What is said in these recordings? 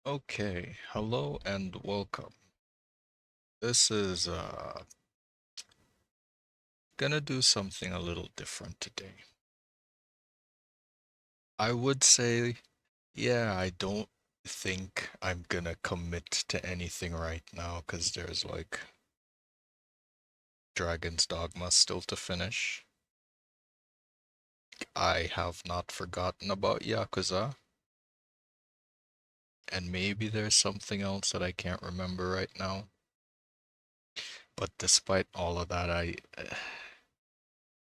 Okay, hello and welcome. This is gonna do something a little different today. I would say, yeah, I don't think I'm gonna commit to anything right now because there's like Dragon's Dogma still to finish. I have not forgotten about Yakuza, and maybe there's something else that I can't remember right now. But despite all of that, I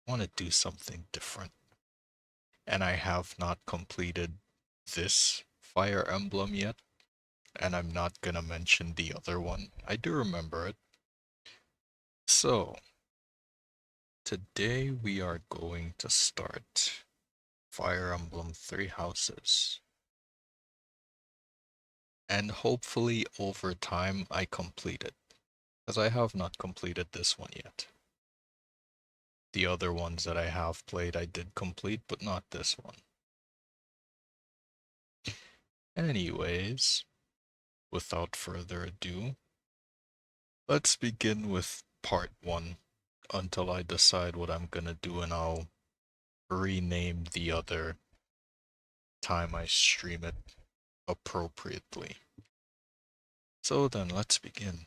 want to do something different. And I have not completed this Fire Emblem yet, and I'm not gonna mention the other one. I do remember it. So, today we are going to start Fire Emblem Three Houses. And hopefully over time I complete it, because I have not completed this one yet. The other ones that I have played I did complete, but not this one. Anyways, without further ado, let's begin with part one until I decide what I'm gonna do, and I'll rename the other time I stream it appropriately. So then, let's begin.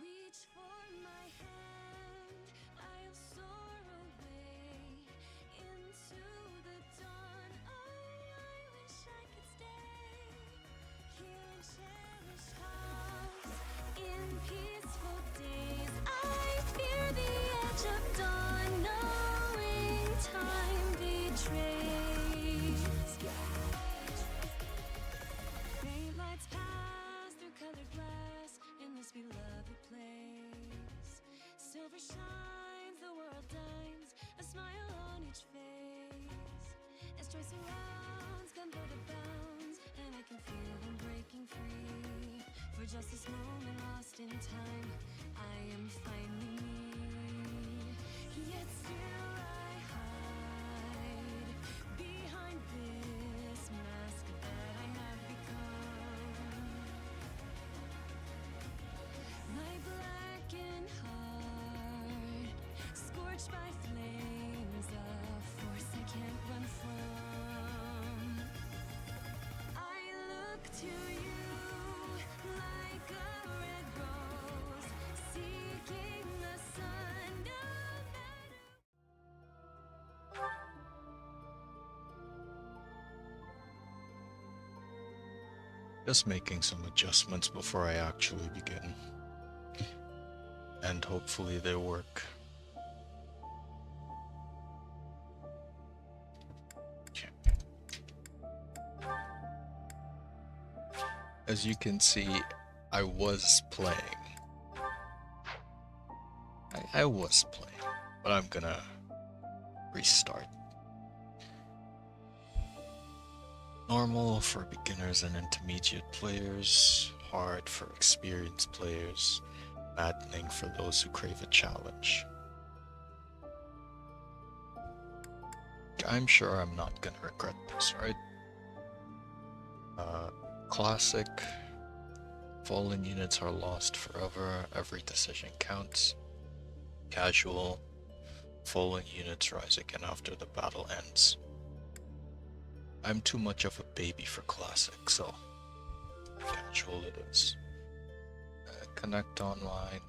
Reach for my hand, I'll soar away into the dawn. I wish I could stay here and cherish talks in peaceful days. I fear the edge of dawn, knowing time betrays. Faint lights pass through colored glass in this beloved place. Silver shines, the world dines, a smile on each face. As joy surrounds, gun blow the bounds, and I can feel them breaking free. For just this moment lost in time, I am finally me. Yet still I hide behind this mask that I have become. My blackened heart, scorched by flames, a force I can't run from. I look to you like a red rose, seeking the sun, no matter. Just making some adjustments before I actually begin. And hopefully they work. Okay. As you can see, I was playing. I was playing, but I'm gonna restart. Normal for beginners and intermediate players, hard for experienced players, maddening for those who crave a challenge. I'm sure I'm not gonna regret this, right? Classic. Fallen units are lost forever, every decision counts. Casual. Fallen units rise again after the battle ends. I'm too much of a baby for classic, so casual it is. Connect online.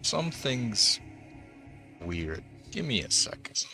Something's weird. Give me a second.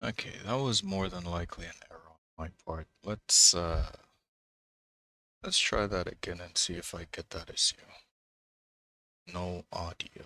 Okay, that was more than likely an error on my part. Let's try that again and see if I get that issue. No audio.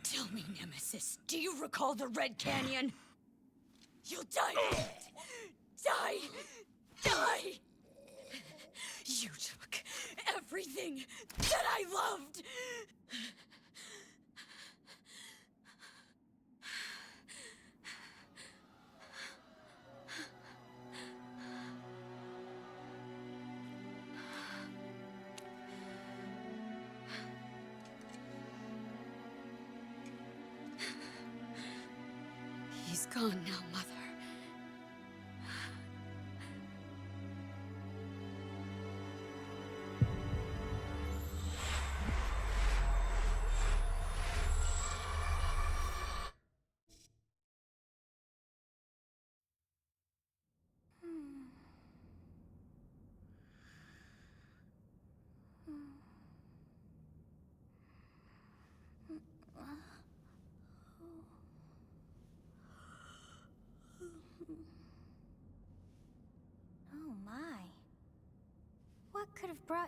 Tell me, Nemesis, do you recall the Red Canyon? You'll die in it! Die! Die! You took everything that I loved! He's gone now, Mother.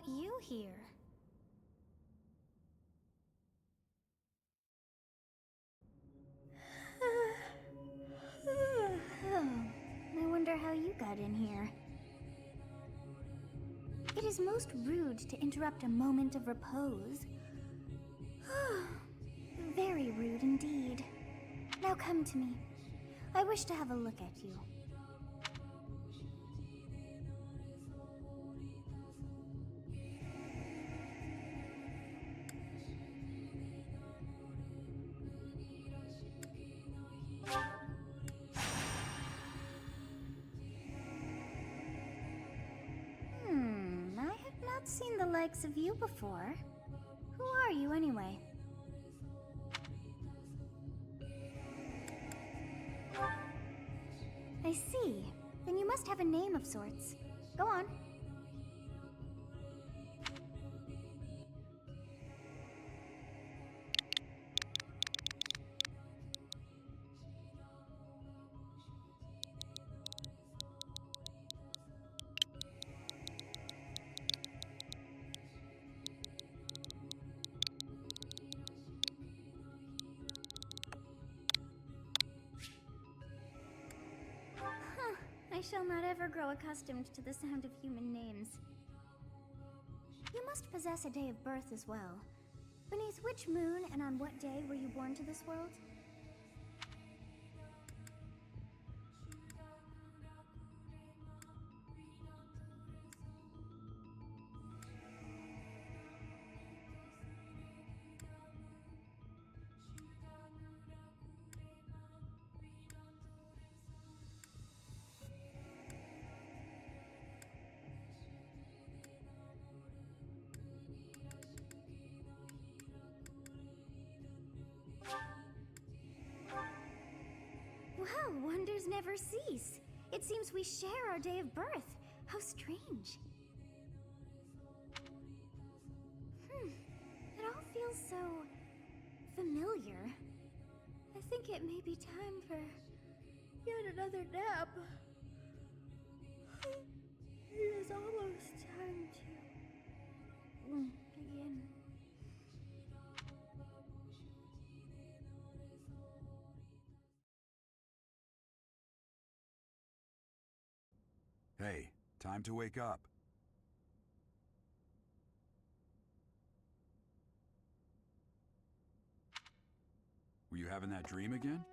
brought you here? I wonder how you got in here. It is most rude to interrupt a moment of repose. Very rude indeed. Now come to me. I wish to have a look at you. I have not seen the likes of you before. Who are you anyway? I see. Then you must have a name of sorts. Go on. I shall not ever grow accustomed to the sound of human names. You must possess a day of birth as well. Beneath which moon and on what day were you born to this world? Well, wonders never cease. It seems we share our day of birth. How strange. It all feels so familiar. I think it may be time for yet another nap. It is almost time to begin. Hey, time to wake up. Were you having that dream again?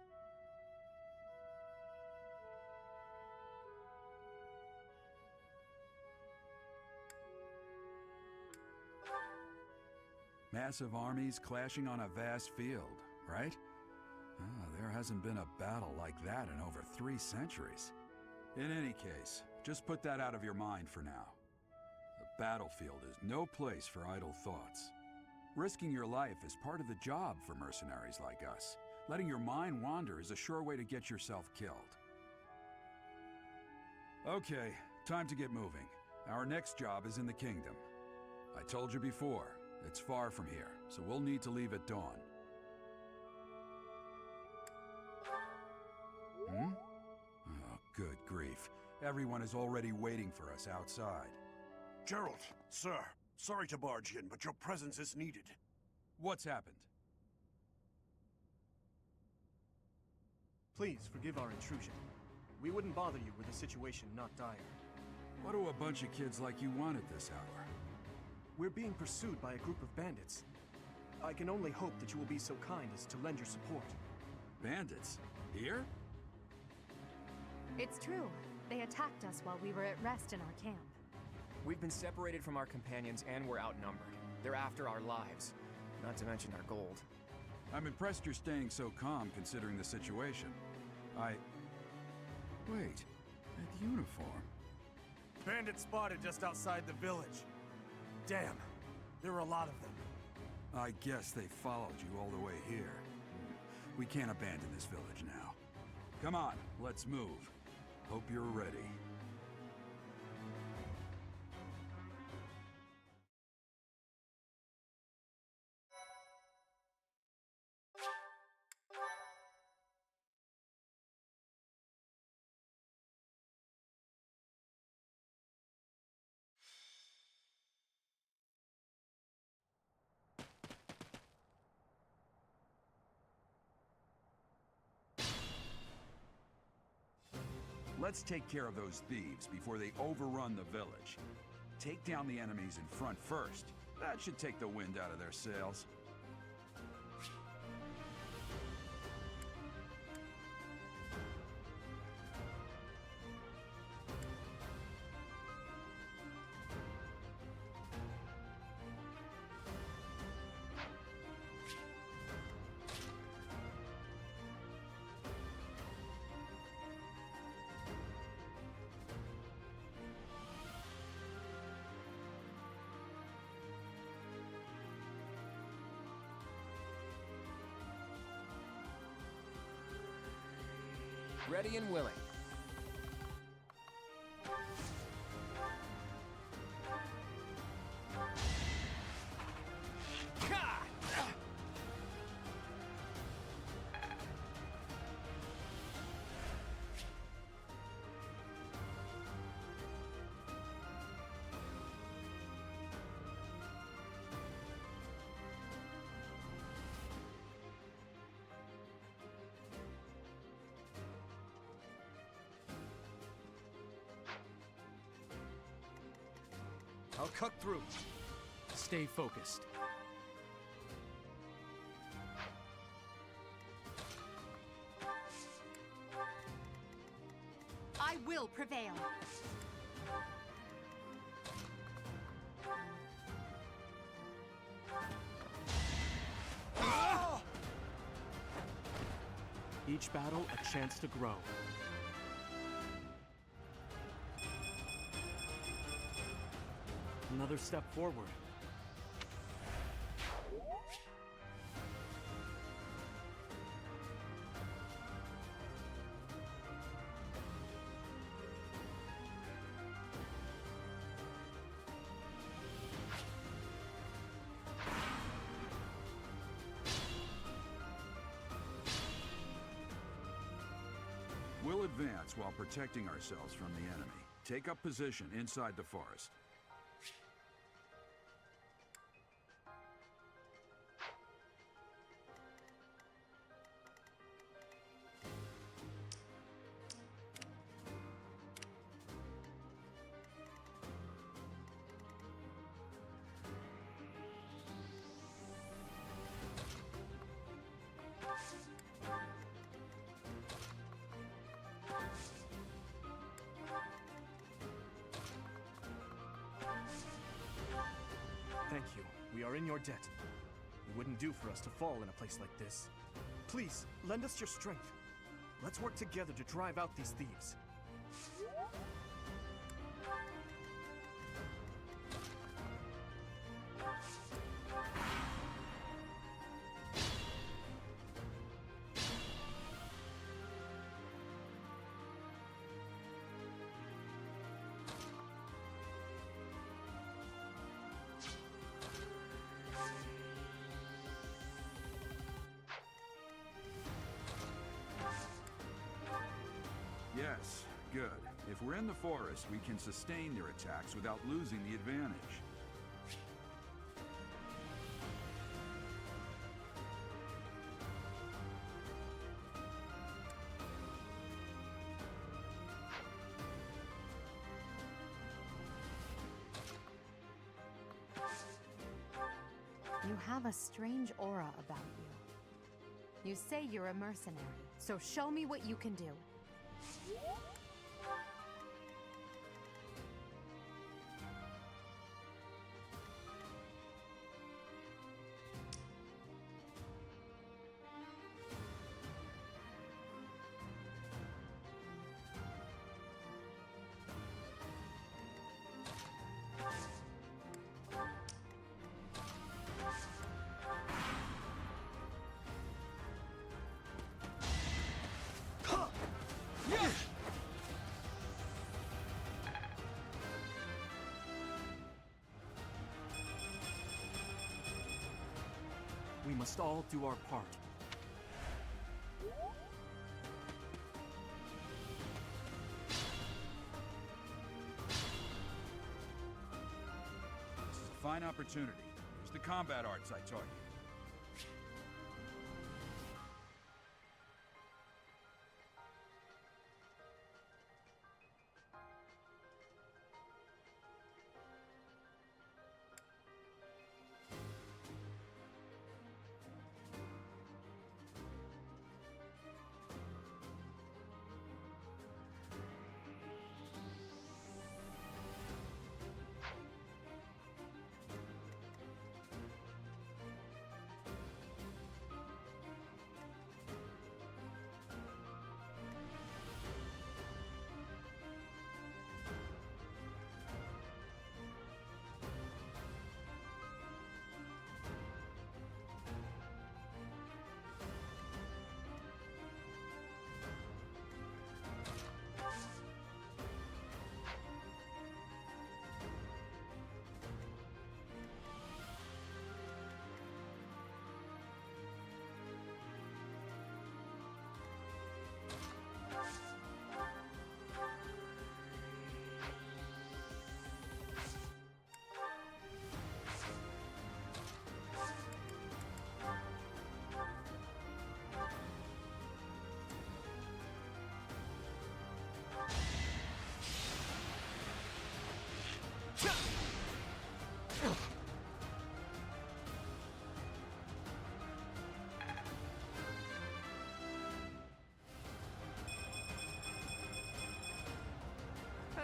Massive armies clashing on a vast field, right? There hasn't been a battle like that in over 3 centuries. In any case, just put that out of your mind for now. The battlefield is no place for idle thoughts. Risking your life is part of the job for mercenaries like us. Letting your mind wander is a sure way to get yourself killed. Okay, time to get moving. Our next job is in the kingdom. I told you before, it's far from here, so we'll need to leave at dawn. Oh, good grief. Everyone is already waiting for us outside. Gerald, sir, sorry to barge in, but your presence is needed. What's happened? Please forgive our intrusion. We wouldn't bother you were the situation not dire. What do a bunch of kids like you want at this hour? We're being pursued by a group of bandits. I can only hope that you will be so kind as to lend your support. Bandits? Here? It's true. They attacked us while we were at rest in our camp. We've been separated from our companions and we're outnumbered. They're after our lives, not to mention our gold. I'm impressed you're staying so calm considering the situation. Wait, that uniform. Bandits spotted just outside the village. Damn, there are a lot of them. I guess they followed you all the way here. We can't abandon this village now. Come on, let's move. Hope you're ready. Let's take care of those thieves before they overrun the village. Take down the enemies in front first. That should take the wind out of their sails. Ready and willing. I'll cut through. Stay focused. I will prevail. Each battle a chance to grow. Another step forward. We'll advance while protecting ourselves from the enemy. Take up position inside the forest. Thank you. We are in your debt. It wouldn't do for us to fall in a place like this. Please, lend us your strength. Let's work together to drive out these thieves. Yes, good. If we're in the forest, we can sustain their attacks without losing the advantage. You have a strange aura about you. You say you're a mercenary, so show me what you can do. We must all do our part. This is a fine opportunity. Use the combat arts I taught you.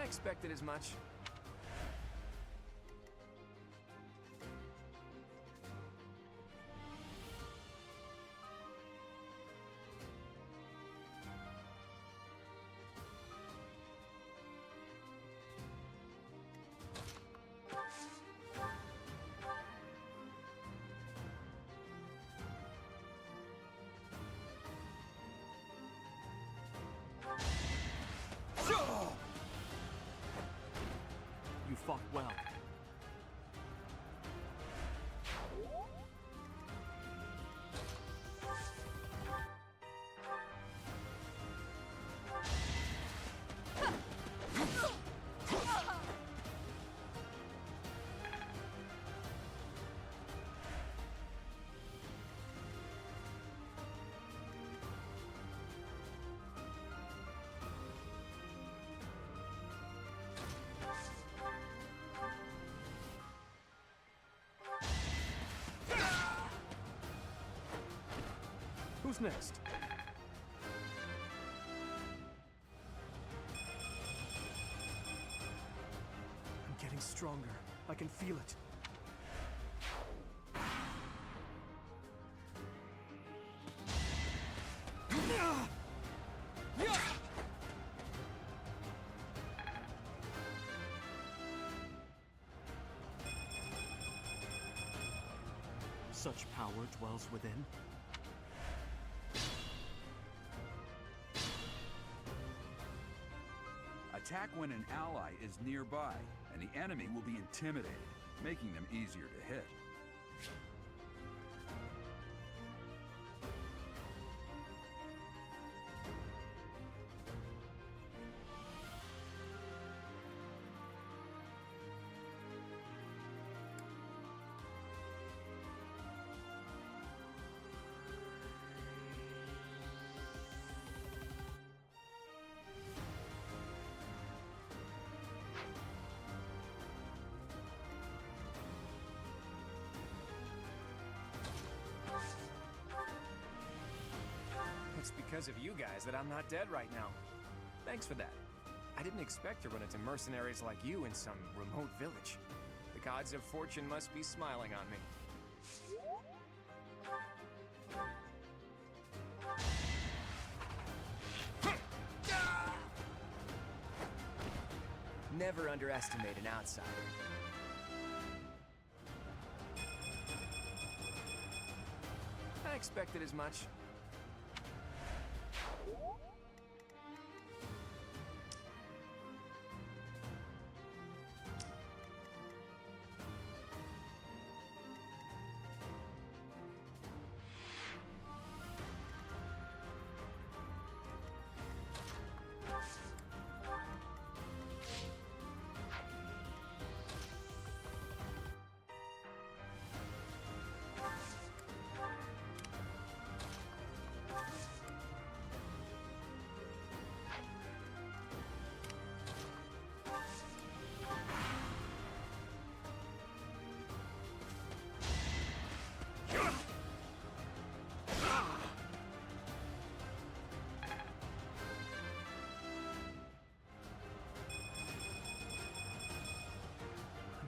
expected as much. You fought well. Who's next? I'm getting stronger. I can feel it. Such power dwells within. Attack when an ally is nearby, and the enemy will be intimidated, making them easier to hit. It's because of you guys that I'm not dead right now. Thanks for that. I didn't expect to run into mercenaries like you in some remote village. The gods of fortune must be smiling on me. Never underestimate an outsider. I expected as much.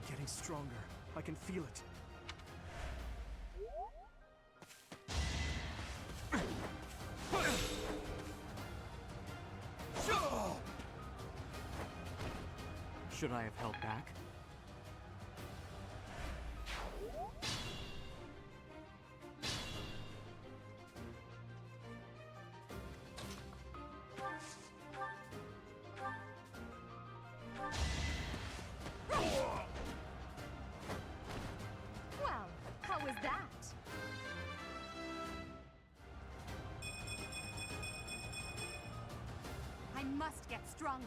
Getting stronger. I can feel it. Should I have held back? Well, how was that? I must get stronger.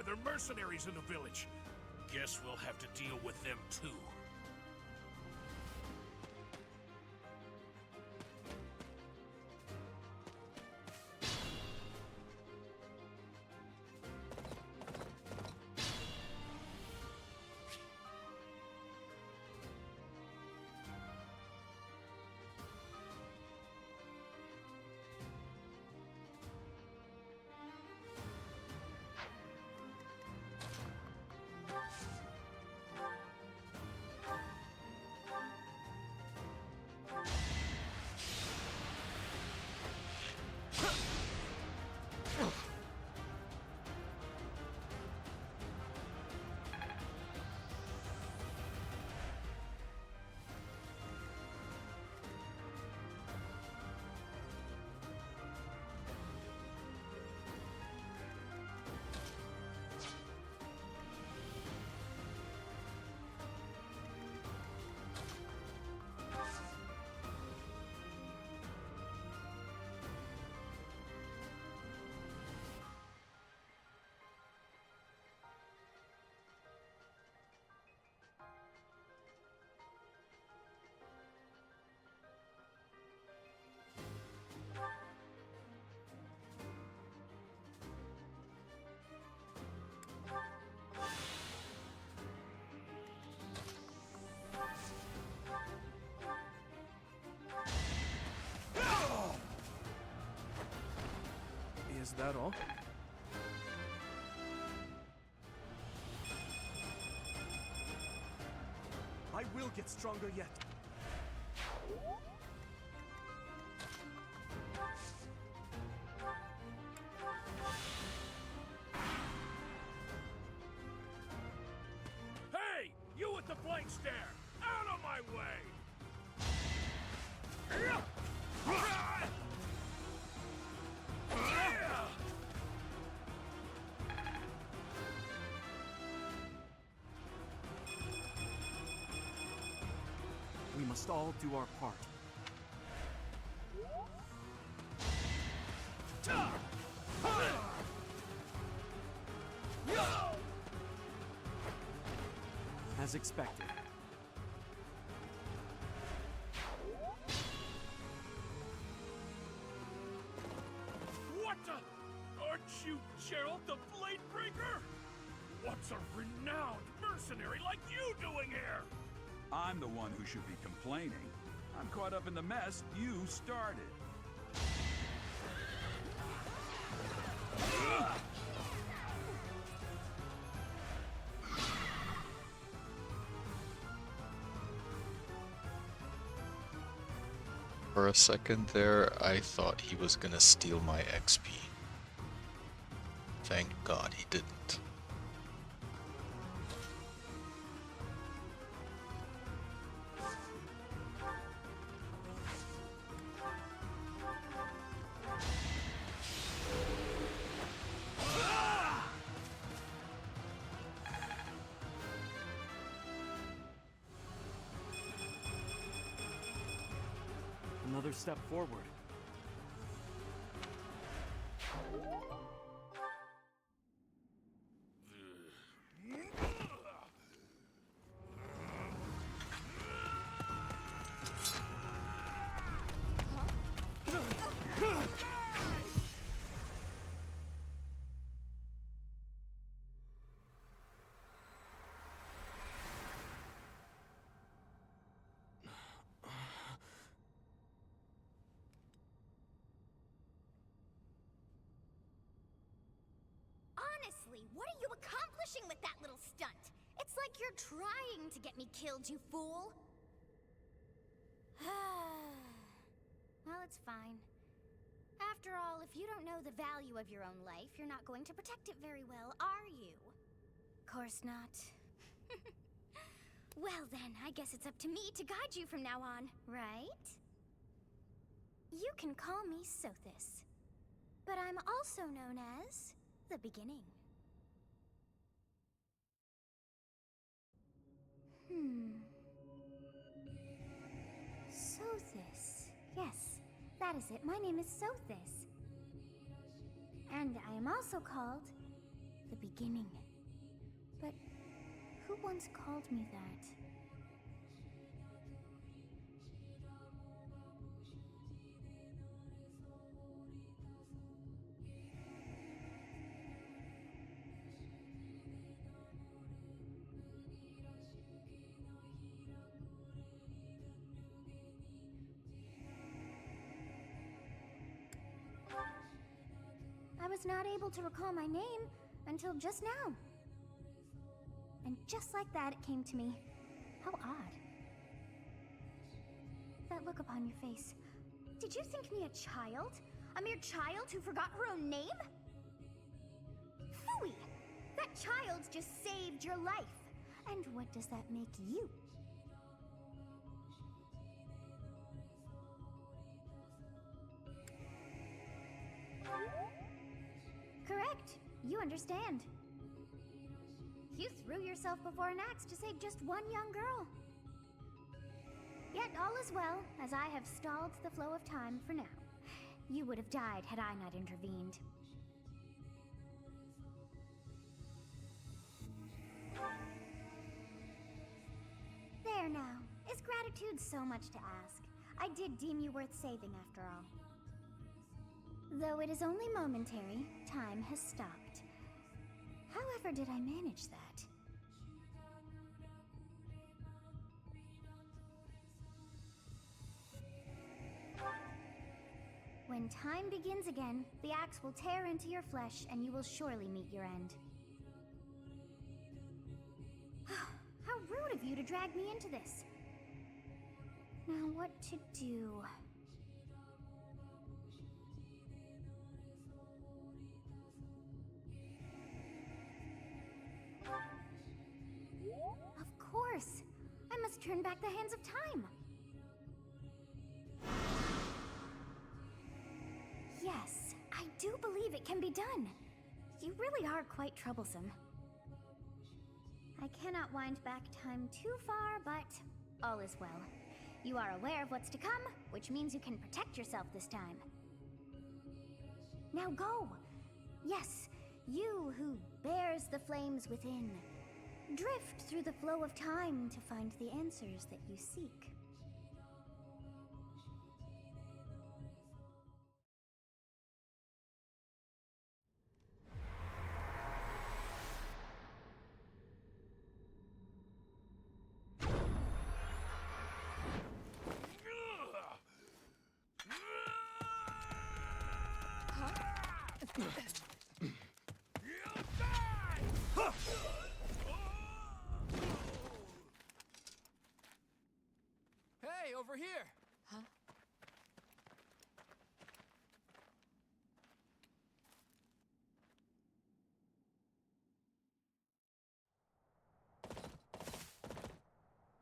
they're mercenaries in the village. Guess we'll have to deal with them too. Is that all? I will get stronger yet. Hey! You with the blank stare! Out of my way! We must all do our part. As expected. What the? Aren't you Gerald the Bladebreaker? What's a renowned mercenary like you doing here? I'm the one who should be complaining. I'm caught up in the mess you started. For a second there, I thought he was gonna steal my XP. Thank God he didn't. Another step forward. Honestly, what are you accomplishing with that little stunt? It's like you're trying to get me killed, you fool! Well, it's fine. After all, if you don't know the value of your own life, you're not going to protect it very well, are you? Course not. Well then, I guess it's up to me to guide you from now on, right? You can call me Sothis, but I'm also known as the Beginning. Sothis. Yes, that is it. My name is Sothis. And I am also called the beginning. But who once called me that? I was not able to recall my name until just now. And just like that, it came to me. How odd. That look upon your face. Did you think me a child? A mere child who forgot her own name? Phooey! That child just saved your life. And what does that make you? Correct. You understand. You threw yourself before an axe to save just one young girl. Yet all is well, as I have stalled the flow of time for now. You would have died had I not intervened. There now. Is gratitude so much to ask? I did deem you worth saving after all. Though it is only momentary, time has stopped. However did I manage that? When time begins again, the axe will tear into your flesh and you will surely meet your end. How rude of you to drag me into this. Now what to do? Of course! I must turn back the hands of time! Yes, I do believe it can be done. You really are quite troublesome. I cannot wind back time too far, but all is well. You are aware of what's to come, which means you can protect yourself this time. Now go! Yes, you who bears the flames within. Drift through the flow of time to find the answers that you seek. Hey, over here! Huh?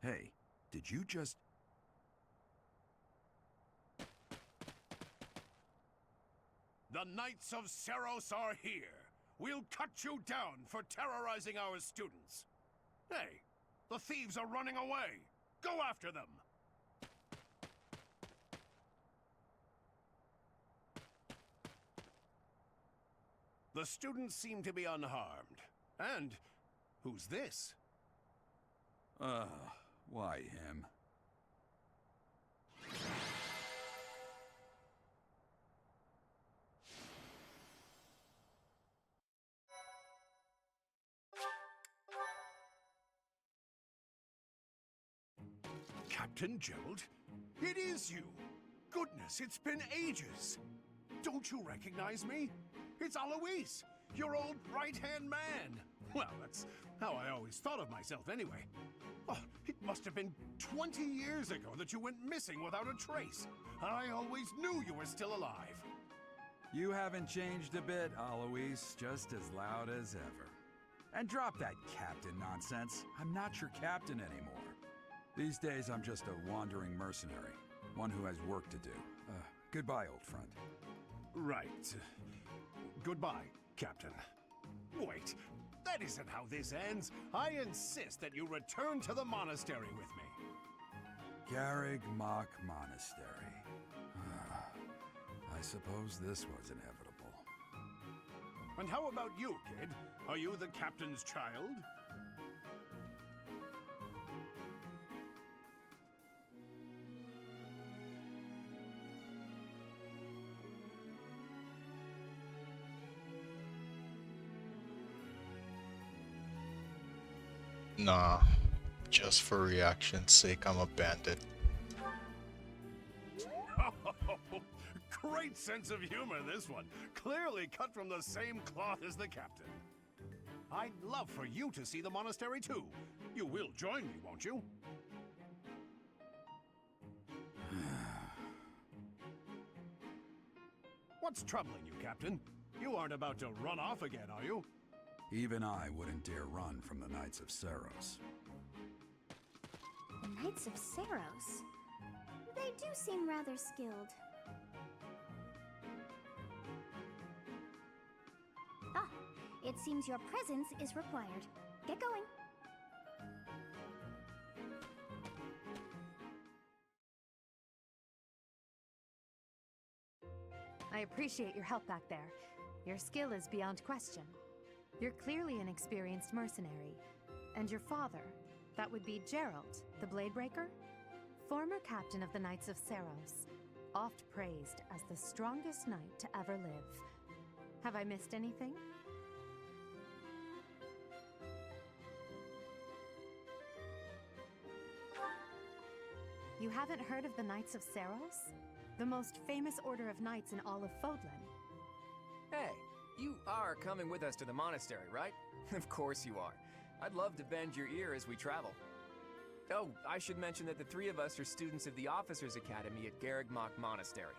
Hey, did you just... The Knights of Seros are here. We'll cut you down for terrorizing our students. Hey, the thieves are running away. Go after them. The students seem to be unharmed. And who's this? Why him? Captain Gerald? It is you! Goodness, it's been ages! Don't you recognize me? It's Alois, your old right-hand man! Well, that's how I always thought of myself anyway. Oh, it must have been 20 years ago that you went missing without a trace. I always knew you were still alive. You haven't changed a bit, Alois, just as loud as ever. And drop that captain nonsense. I'm not your captain anymore. These days, I'm just a wandering mercenary. One who has work to do. Goodbye, old friend. Right. Goodbye, Captain. Wait, that isn't how this ends. I insist that you return to the monastery with me. Garrig Mach Monastery. I suppose this was inevitable. And how about you, kid? Are you the captain's child? Nah, just for reaction's sake, I'm a bandit. Great sense of humor, this one. Clearly cut from the same cloth as the captain. I'd love for you to see the monastery too. You will join me, won't you? What's troubling you, Captain? You aren't about to run off again, are you? Even I wouldn't dare run from the Knights of Saros. The Knights of Saros. They do seem rather skilled. Ah, it seems your presence is required. Get going. I appreciate your help back there. Your skill is beyond question. You're clearly an experienced mercenary. And your father, that would be Gerald, the Bladebreaker? Former captain of the Knights of Saros, oft praised as the strongest knight to ever live. Have I missed anything? You haven't heard of the Knights of Saros? The most famous order of knights in all of Fodlan. Hey, you are coming with us to the monastery, right? Of course you are. I'd love to bend your ear as we travel. Oh, I should mention that the three of us are students of the Officers' Academy at Garrigmach Monastery.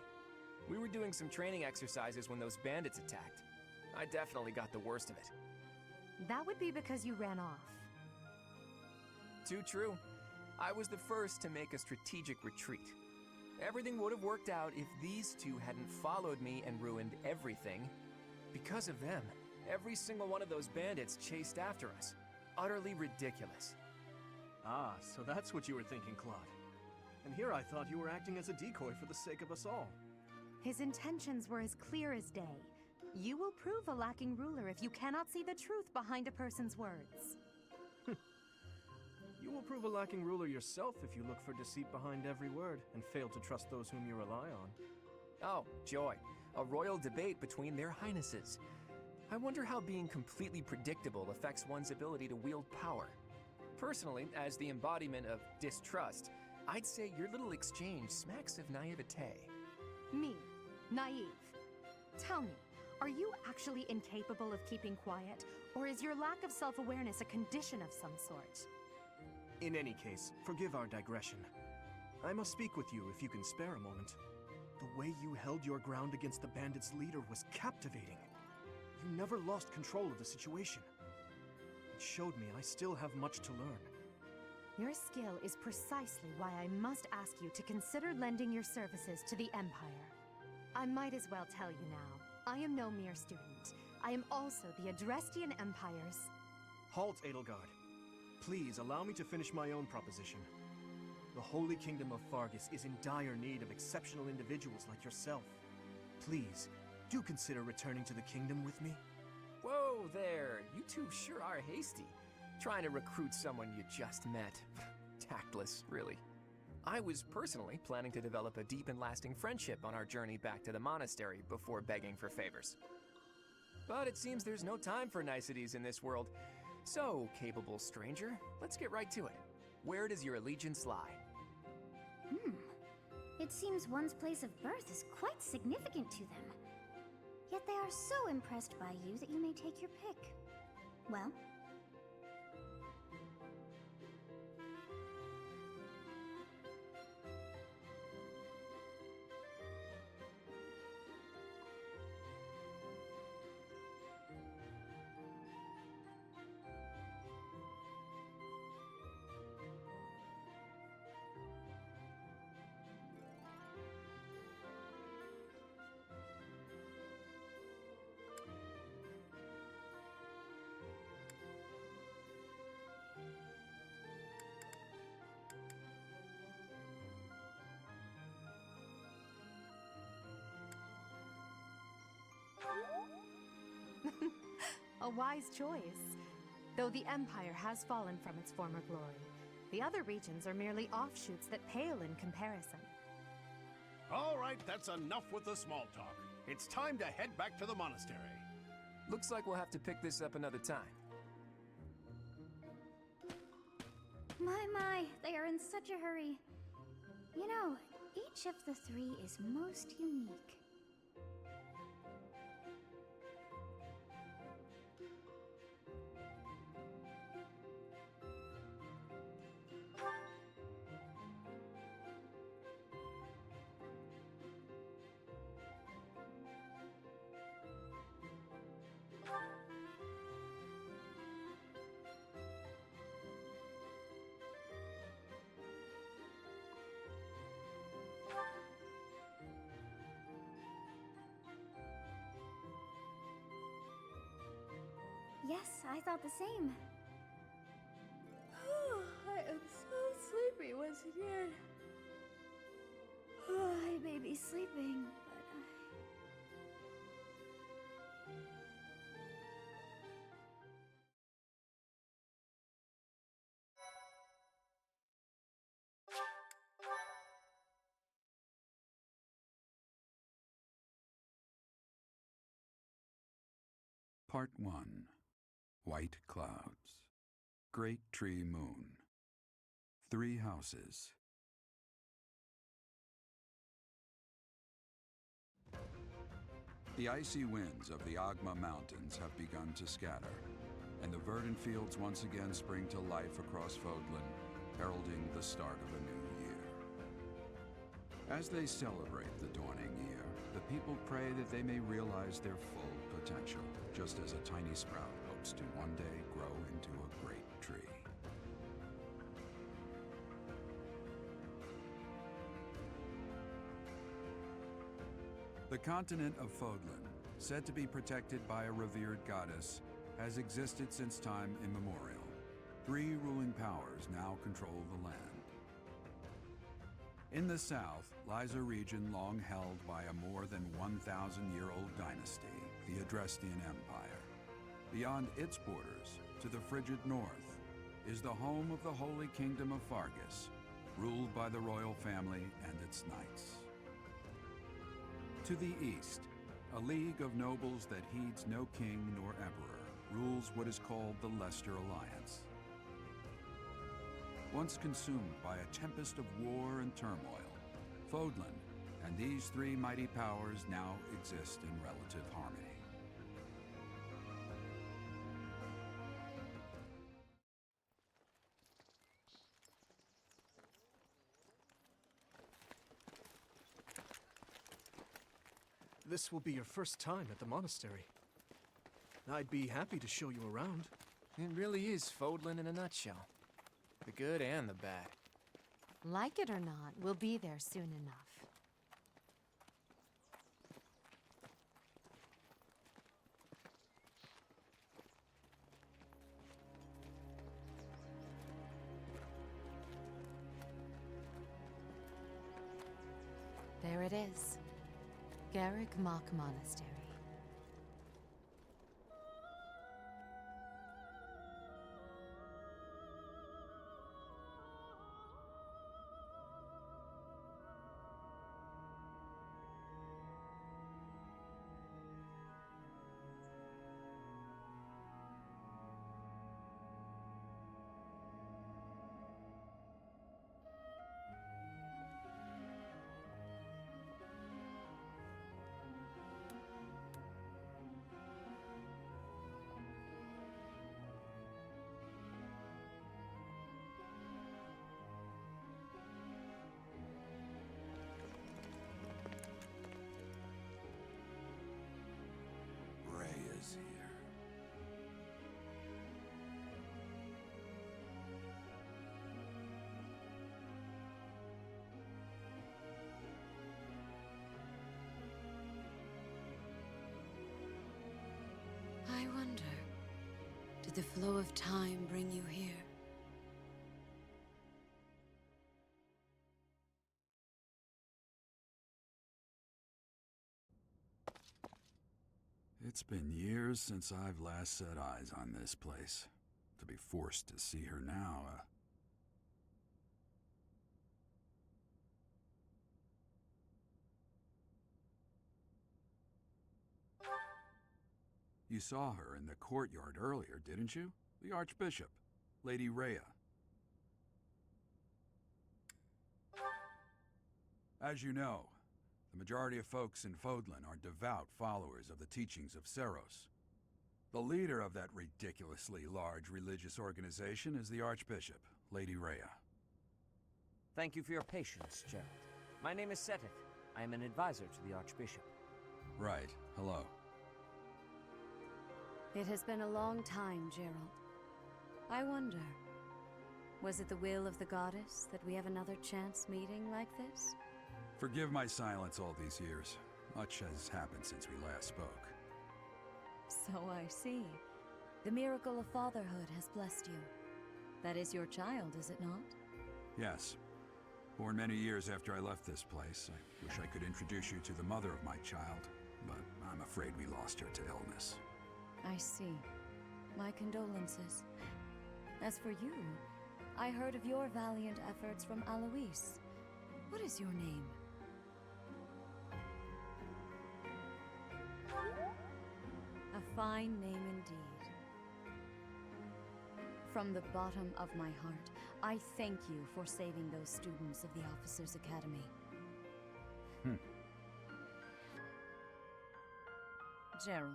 We were doing some training exercises when those bandits attacked. I definitely got the worst of it. That would be because you ran off. Too true. I was the first to make a strategic retreat. Everything would have worked out if these two hadn't followed me and ruined everything. Because of them, every single one of those bandits chased after us. Utterly ridiculous. Ah, so that's what you were thinking, Claude. And here I thought you were acting as a decoy for the sake of us all. His intentions were as clear as day. You will prove a lacking ruler if you cannot see the truth behind a person's words. You will prove a lacking ruler yourself if you look for deceit behind every word and fail to trust those whom you rely on. Oh, joy. A royal debate between their highnesses. I wonder how being completely predictable affects one's ability to wield power. Personally, as the embodiment of distrust, I'd say your little exchange smacks of naivete. Me, naive. Tell me, are you actually incapable of keeping quiet, or is your lack of self-awareness a condition of some sort? In any case, forgive our digression. I must speak with you if you can spare a moment. The way you held your ground against the bandits' leader was captivating. You never lost control of the situation. It showed me I still have much to learn. Your skill is precisely why I must ask you to consider lending your services to the Empire. I might as well tell you now, I am no mere student. I am also the Adrestian Empire's... Halt, Edelgard. Please allow me to finish my own proposition. The Holy Kingdom of Fargus is in dire need of exceptional individuals like yourself. Please, do consider returning to the kingdom with me. Whoa there, you two sure are hasty. Trying to recruit someone you just met. Tactless, really. I was personally planning to develop a deep and lasting friendship on our journey back to the monastery before begging for favors. But it seems there's no time for niceties in this world. So, capable stranger, let's get right to it. Where does your allegiance lie? It seems one's place of birth is quite significant to them. Yet they are so impressed by you that you may take your pick. Well, A wise choice. Though the Empire has fallen from its former glory, the other regions are merely offshoots that pale in comparison. All right, that's enough with the small talk. It's time to head back to the monastery. Looks like we'll have to pick this up another time. My, they are in such a hurry. You know, each of the three is most unique. Yes, I thought the same. I am so sleepy once again. I may be sleeping, but Part 1. White Clouds. Great Tree Moon. 3 houses. The icy winds of the Agma Mountains have begun to scatter, and the verdant fields once again spring to life across Fodlan, heralding the start of a new year. As they celebrate the dawning year, the people pray that they may realize their full potential, just as a tiny sprout hopes to one day grow into a great tree. The continent of Fodlan, said to be protected by a revered goddess, has existed since time immemorial. 3 ruling powers now control the land. In the south lies a region long held by a more than 1,000-year-old dynasty, the Adrestian Empire. Beyond its borders, to the frigid north, is the home of the Holy Kingdom of Fargus, ruled by the royal family and its knights. To the east, a league of nobles that heeds no king nor emperor rules what is called the Leicester Alliance. Once consumed by a tempest of war and turmoil, Fodlan and these 3 mighty powers now exist in relative harmony. This will be your first time at the monastery. I'd be happy to show you around. It really is Fodlan in a nutshell. The good and the bad. Like it or not, we'll be there soon enough. There it is. Garrick Mock Monastery. Ray is here. I wonder, did the flow of time bring you here? It's been years since I've last set eyes on this place. To be forced to see her now, You saw her in the courtyard earlier, didn't you? The Archbishop, Lady Rhea. As you know, the majority of folks in Fodlan are devout followers of the teachings of Seros. The leader of that ridiculously large religious organization is the Archbishop, Lady Rhea. Thank you for your patience, Gerald. My name is Seteth. I am an advisor to the Archbishop. Right. Hello. It has been a long time, Gerald. I wonder, was it the will of the goddess that we have another chance meeting like this? Forgive my silence all these years. Much has happened since we last spoke. So I see. The miracle of fatherhood has blessed you. That is your child, is it not? Yes. Born many years after I left this place, I wish I could introduce you to the mother of my child, but I'm afraid we lost her to illness. I see. My condolences. As for you, I heard of your valiant efforts from Alois. What is your name? A fine name indeed. From the bottom of my heart, I thank you for saving those students of the Officers' Academy. Gerald,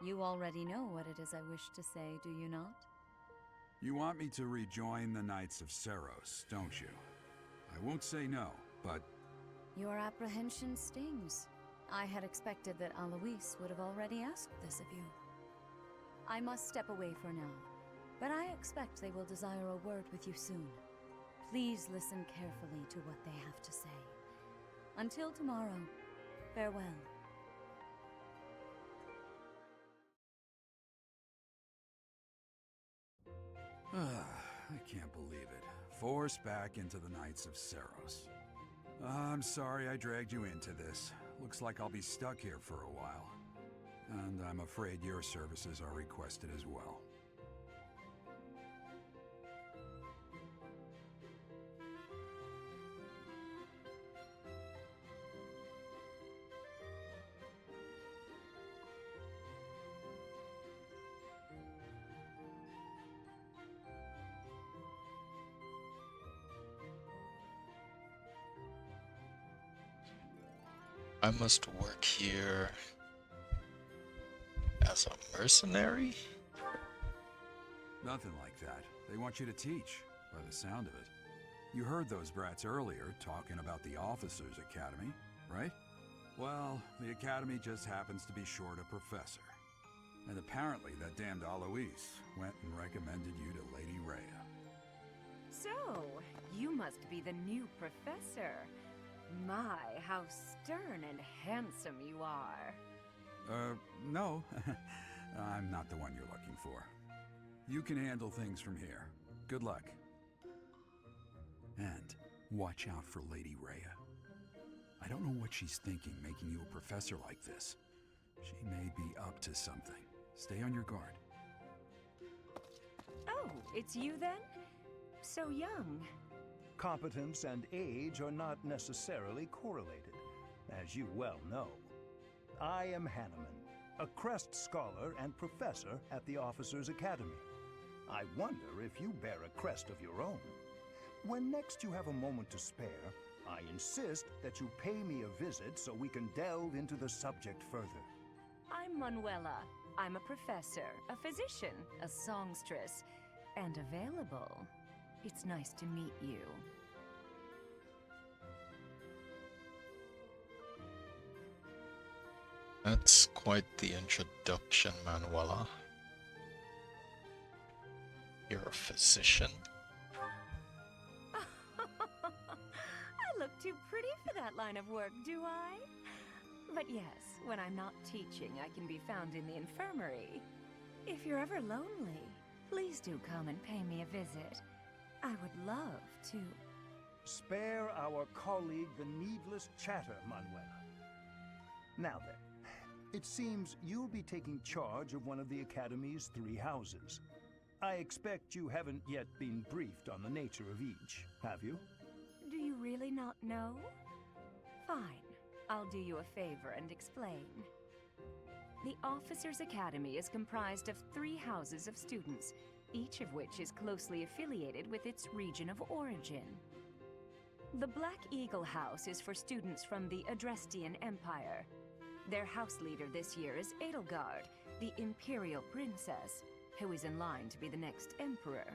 you already know what it is I wish to say, do you not? You want me to rejoin the Knights of Seros, don't you? I won't say no, but... Your apprehension stings. I had expected that Alois would have already asked this of you. I must step away for now, but I expect they will desire a word with you soon. Please listen carefully to what they have to say. Until tomorrow, farewell. I can't believe it. Forced back into the Knights of Seros. I'm sorry I dragged you into this. Looks like I'll be stuck here for a while. And I'm afraid your services are requested as well. I must work here as a mercenary? Nothing like that. They want you to teach, by the sound of it. You heard those brats earlier talking about the Officers' Academy, right? Well, the Academy just happens to be short a professor. And apparently that damned Alois went and recommended you to Lady Rhea. So, you must be the new professor. My, how stern and handsome you are. No. I'm not the one you're looking for. You can handle things from here. Good luck. And watch out for Lady Rhea. I don't know what she's thinking making you a professor like this. She may be up to something. Stay on your guard. Oh, it's you then? So young. Competence and age are not necessarily correlated, as you well know. I am Hanneman, a Crest Scholar and Professor at the Officers' Academy. I wonder if you bear a crest of your own. When next you have a moment to spare, I insist that you pay me a visit so we can delve into the subject further. I'm Manuela. I'm a professor, a physician, a songstress, and available. It's nice to meet you. That's quite the introduction, Manuela. You're a physician? I look too pretty for that line of work, do I? But yes, when I'm not teaching, I can be found in the infirmary. If you're ever lonely, please do come and pay me a visit. I would love to. Spare our colleague the needless chatter, Manuela. Now then, It seems you'll be taking charge of one of the Academy's 3 houses. I expect you haven't yet been briefed on the nature of each, have you? Do you really not know? Fine. I'll do you a favor and explain. The Officers' Academy is comprised of 3 houses of students, each of which is closely affiliated with its region of origin. The Black Eagle House is for students from the Adrestian Empire. Their house leader this year is Edelgard, the Imperial Princess, who is in line to be the next Emperor.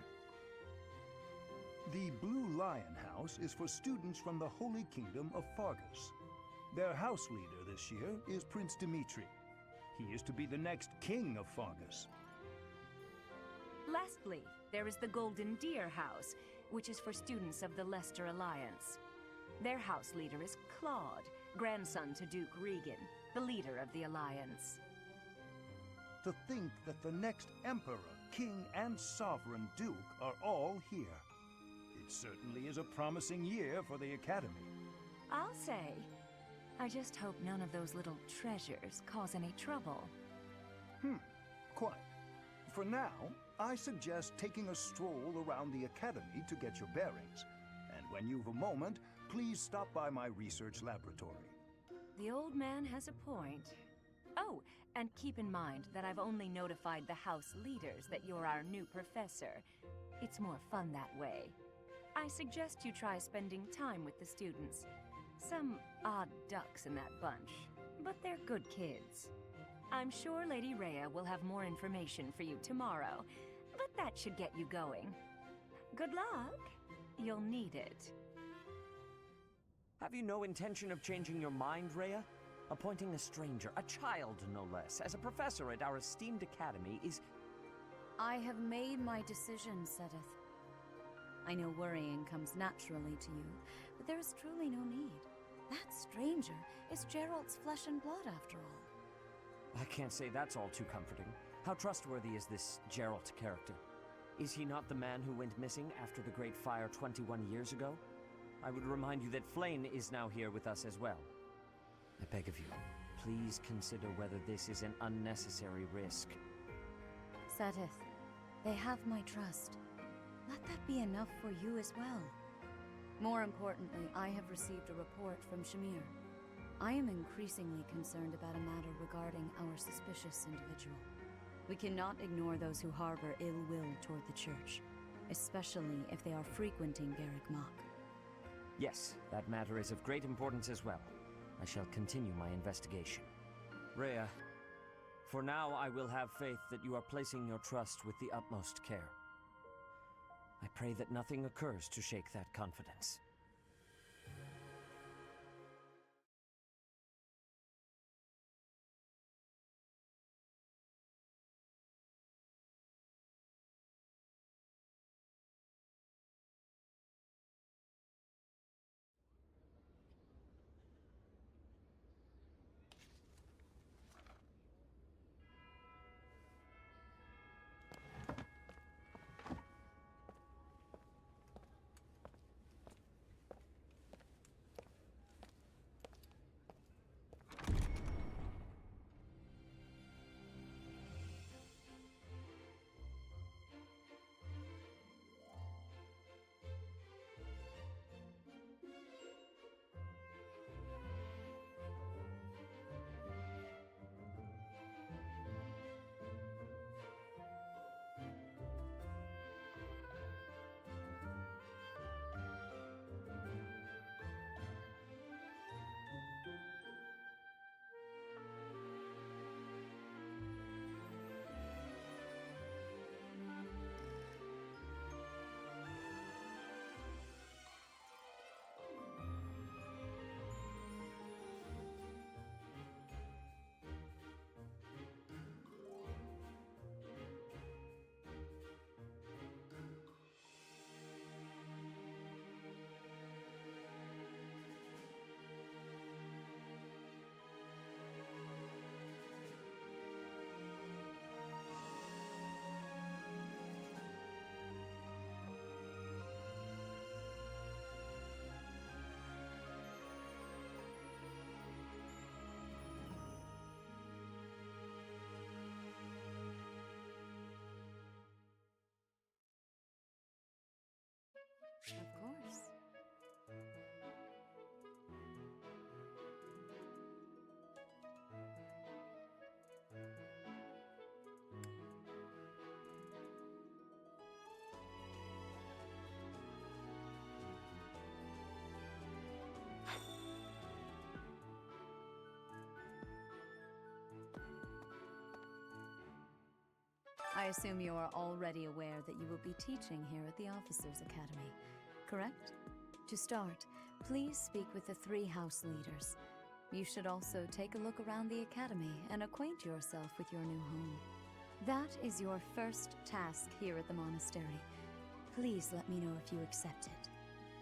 The Blue Lion House is for students from the Holy Kingdom of Fargus. Their house leader this year is Prince Dimitri. He is to be the next king of Fargus. Lastly, there is the Golden Deer House, which is for students of the Leicester Alliance. Their house leader is Claude, grandson to Duke Regan, the leader of the Alliance. To think that the next Emperor, King, and Sovereign Duke are all here. It certainly is a promising year for the Academy. I'll say. I just hope none of those little treasures cause any trouble. Quite. For now, I suggest taking a stroll around the Academy to get your bearings. And when you've a moment, please stop by my research laboratory. The old man has a point. Oh, and keep in mind that I've only notified the house leaders that you're our new professor. It's more fun that way. I suggest you try spending time with the students. Some odd ducks in that bunch, but they're good kids. I'm sure Lady Rhea will have more information for you tomorrow, but that should get you going. Good luck. You'll need it. Have you no intention of changing your mind, Rhea? Appointing a stranger, a child no less, as a professor at our esteemed academy is... I have made my decision, Sedith. I know worrying comes naturally to you, but there is truly no need. That stranger is Gerald's flesh and blood, after all. I can't say that's all too comforting. How trustworthy is this Gerald character? Is he not the man who went missing after the Great Fire 21 years ago? I would remind you that Flayn is now here with us as well. I beg of you, please consider whether this is an unnecessary risk. Sedith, they have my trust. Let that be enough for you as well. More importantly, I have received a report from Shamir. I am increasingly concerned about a matter regarding our suspicious individual. We cannot ignore those who harbor ill will toward the Church, especially if they are frequenting Garrick Mach. Yes, that matter is of great importance as well. I shall continue my investigation. Rhea, for now I will have faith that you are placing your trust with the utmost care. I pray that nothing occurs to shake that confidence. I assume you are already aware that you will be teaching here at the Officers' Academy, correct? To start, please speak with the 3 house leaders. You should also take a look around the academy and acquaint yourself with your new home. That is your first task here at the monastery. Please let me know if you accept it.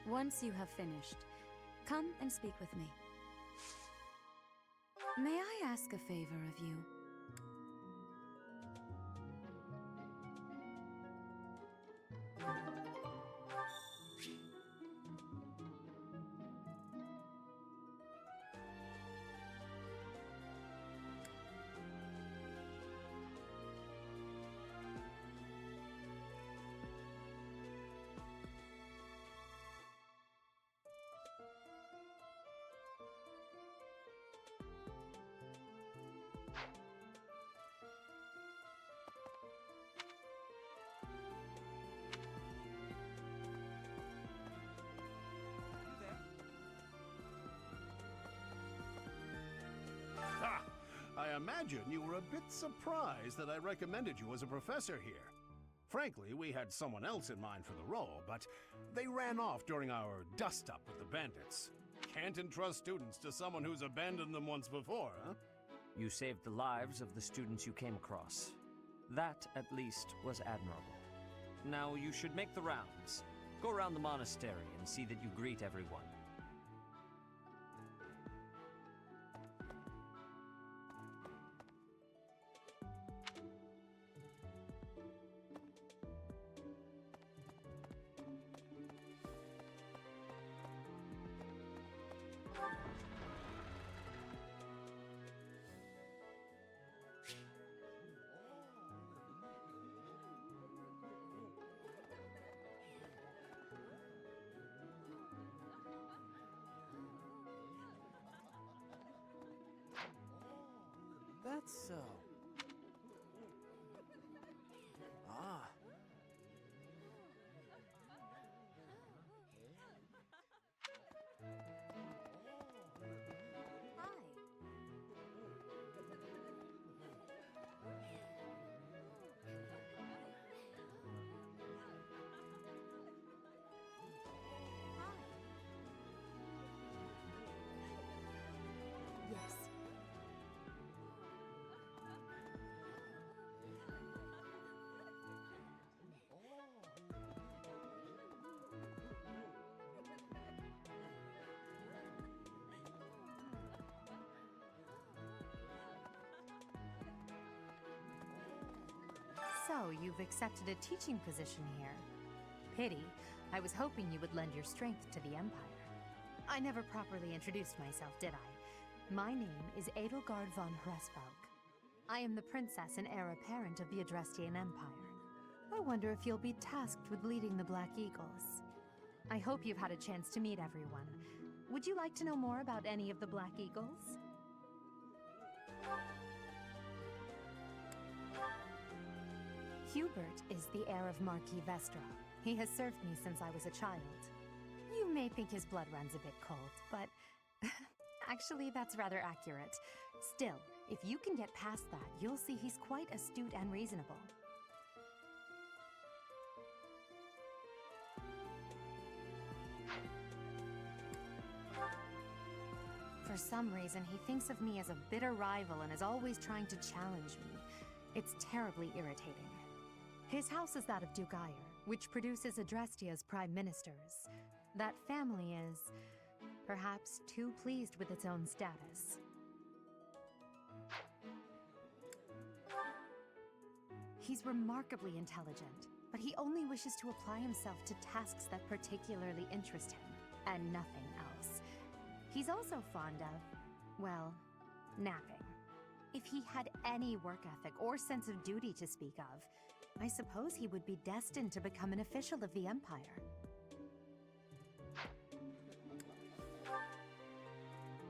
Once you have finished, come and speak with me. May I ask a favor of you? Ha! I imagine you were a bit surprised that I recommended you as a professor here. Frankly, we had someone else in mind for the role, but they ran off during our dust-up with the bandits. Can't entrust students to someone who's abandoned them once before, huh? You saved the lives of the students you came across. That, at least, was admirable. Now you should make the rounds. Go around the monastery and see that you greet everyone. That's so. Ah. Yes. So, you've accepted a teaching position here. Pity. I was hoping you would lend your strength to the Empire. I never properly introduced myself, did I? My name is Edelgard von Hresvelg. I am the princess and heir apparent of the Adrestian Empire. I wonder if you'll be tasked with leading the Black Eagles. I hope you've had a chance to meet everyone. Would you like to know more about any of the Black Eagles? Hubert is the heir of Marquis Vestra. He has served me since I was a child. You may think his blood runs a bit cold, but actually that's rather accurate. Still, if you can get past that, you'll see he's quite astute and reasonable. For some reason, he thinks of me as a bitter rival and is always trying to challenge me. It's terribly irritating. His house is that of Duke Ire, which produces Adrestia's prime ministers. That family is, perhaps, too pleased with its own status. He's remarkably intelligent, but he only wishes to apply himself to tasks that particularly interest him, and nothing else. He's also fond of, well, napping. If he had any work ethic or sense of duty to speak of, I suppose he would be destined to become an official of the Empire.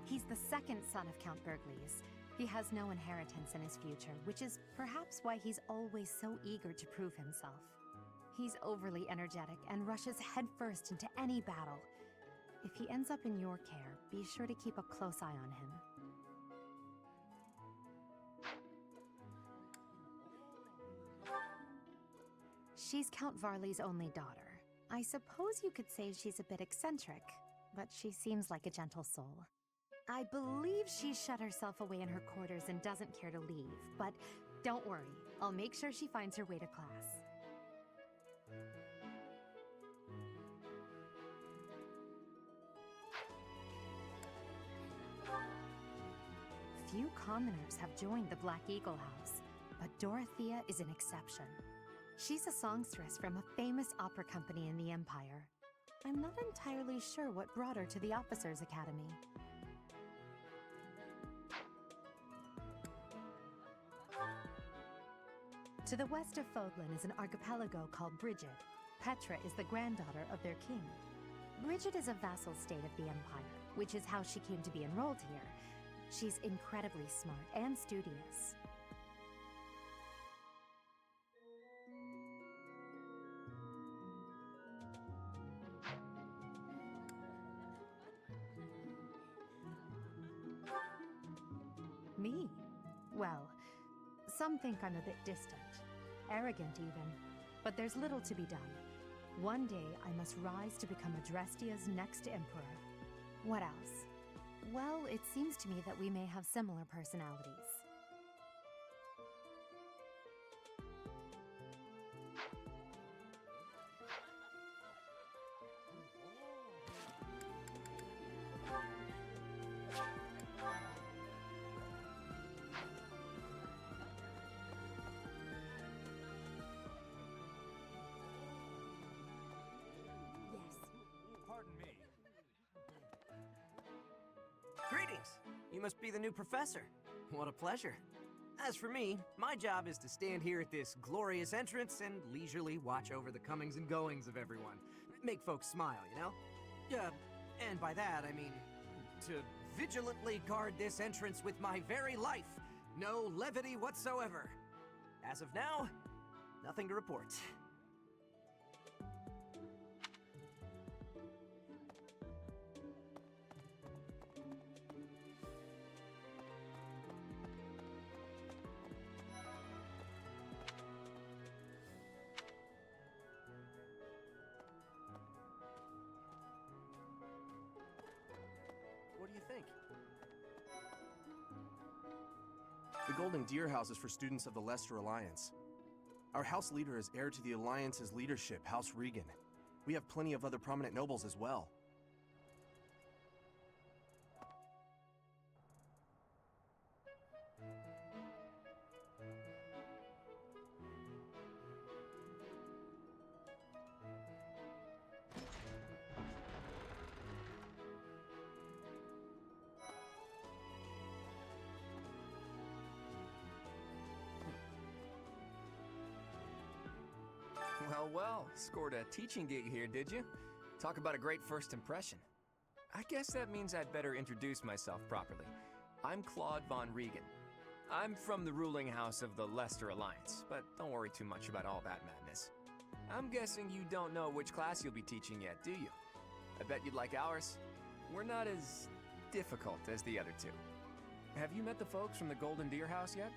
He's the second son of Count Bergliez. He has no inheritance in his future, which is perhaps why he's always so eager to prove himself. He's overly energetic and rushes headfirst into any battle. If he ends up in your care, be sure to keep a close eye on him. She's Count Varley's only daughter. I suppose you could say she's a bit eccentric, but she seems like a gentle soul. I believe she shut herself away in her quarters and doesn't care to leave, but don't worry, I'll make sure she finds her way to class. Few commoners have joined the Black Eagle House, but Dorothea is an exception. She's a songstress from a famous opera company in the Empire. I'm not entirely sure what brought her to the Officers' Academy. To the west of Fodlan is an archipelago called Brigid. Petra is the granddaughter of their king. Brigid is a vassal state of the Empire, which is how she came to be enrolled here. She's incredibly smart and studious. Me? Well, some think I'm a bit distant. Arrogant even. But there's little to be done. One day I must rise to become Adrestia's next emperor. What else? Well, it seems to me that we may have similar personalities. Pardon me. Greetings! You must be the new professor. What a pleasure. As for me, my job is to stand here at this glorious entrance and leisurely watch over the comings and goings of everyone. Make folks smile, you know? And by that, I mean to vigilantly guard this entrance with my very life. No levity whatsoever. As of now, nothing to report. What do you think? The Golden Deer House is for students of the Leicester Alliance. Our house leader is heir to the Alliance's leadership, House Regan. We have plenty of other prominent nobles as well. Well, scored a teaching gig here, did you? Talk about a great first impression. I guess that means I'd better introduce myself properly. I'm Claude von Regan. I'm from the ruling house of the Leicester Alliance, but don't worry too much about all that madness. I'm guessing you don't know which class you'll be teaching yet, do you? I bet you'd like ours. We're not as difficult as the other two. Have you met the folks from the Golden Deer House yet?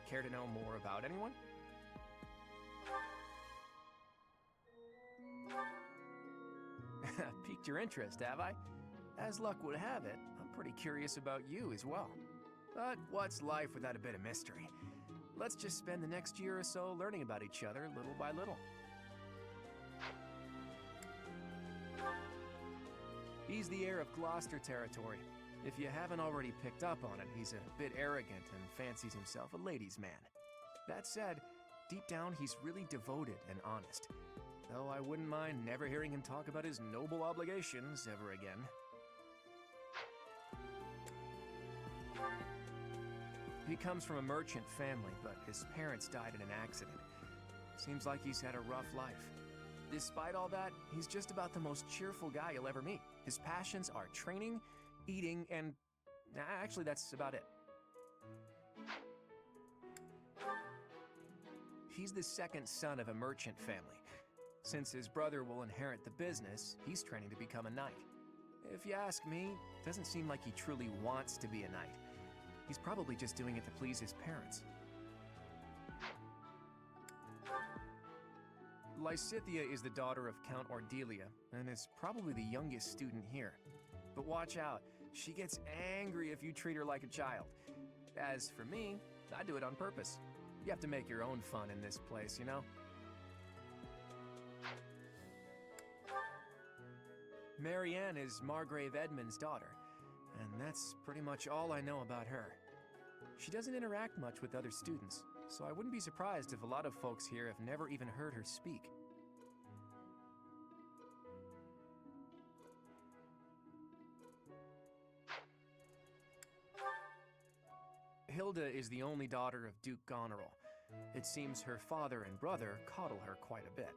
Care to know more about anyone? Piqued your interest, have I? As luck would have it, I'm pretty curious about you as well. But what's life without a bit of mystery? Let's just spend the next year or so learning about each other little by little. He's the heir of Gloucester territory. If you haven't already picked up on it, he's a bit arrogant and fancies himself a ladies' man. That said, deep down he's really devoted and honest. Though I wouldn't mind never hearing him talk about his noble obligations ever again. He comes from a merchant family, but his parents died in an accident. Seems like he's had a rough life. Despite all that, he's just about the most cheerful guy you'll ever meet. His passions are training, eating, and... actually, that's about it. He's the second son of a merchant family. Since his brother will inherit the business, he's training to become a knight. If you ask me, it doesn't seem like he truly wants to be a knight. He's probably just doing it to please his parents. Lysithea is the daughter of Count Ordelia, and is probably the youngest student here. But watch out, she gets angry if you treat her like a child. As for me, I do it on purpose. You have to make your own fun in this place, you know? Marianne is Margrave Edmund's daughter, and that's pretty much all I know about her. She doesn't interact much with other students, so I wouldn't be surprised if a lot of folks here have never even heard her speak. Hilda is the only daughter of Duke Goneril. It seems her father and brother coddle her quite a bit.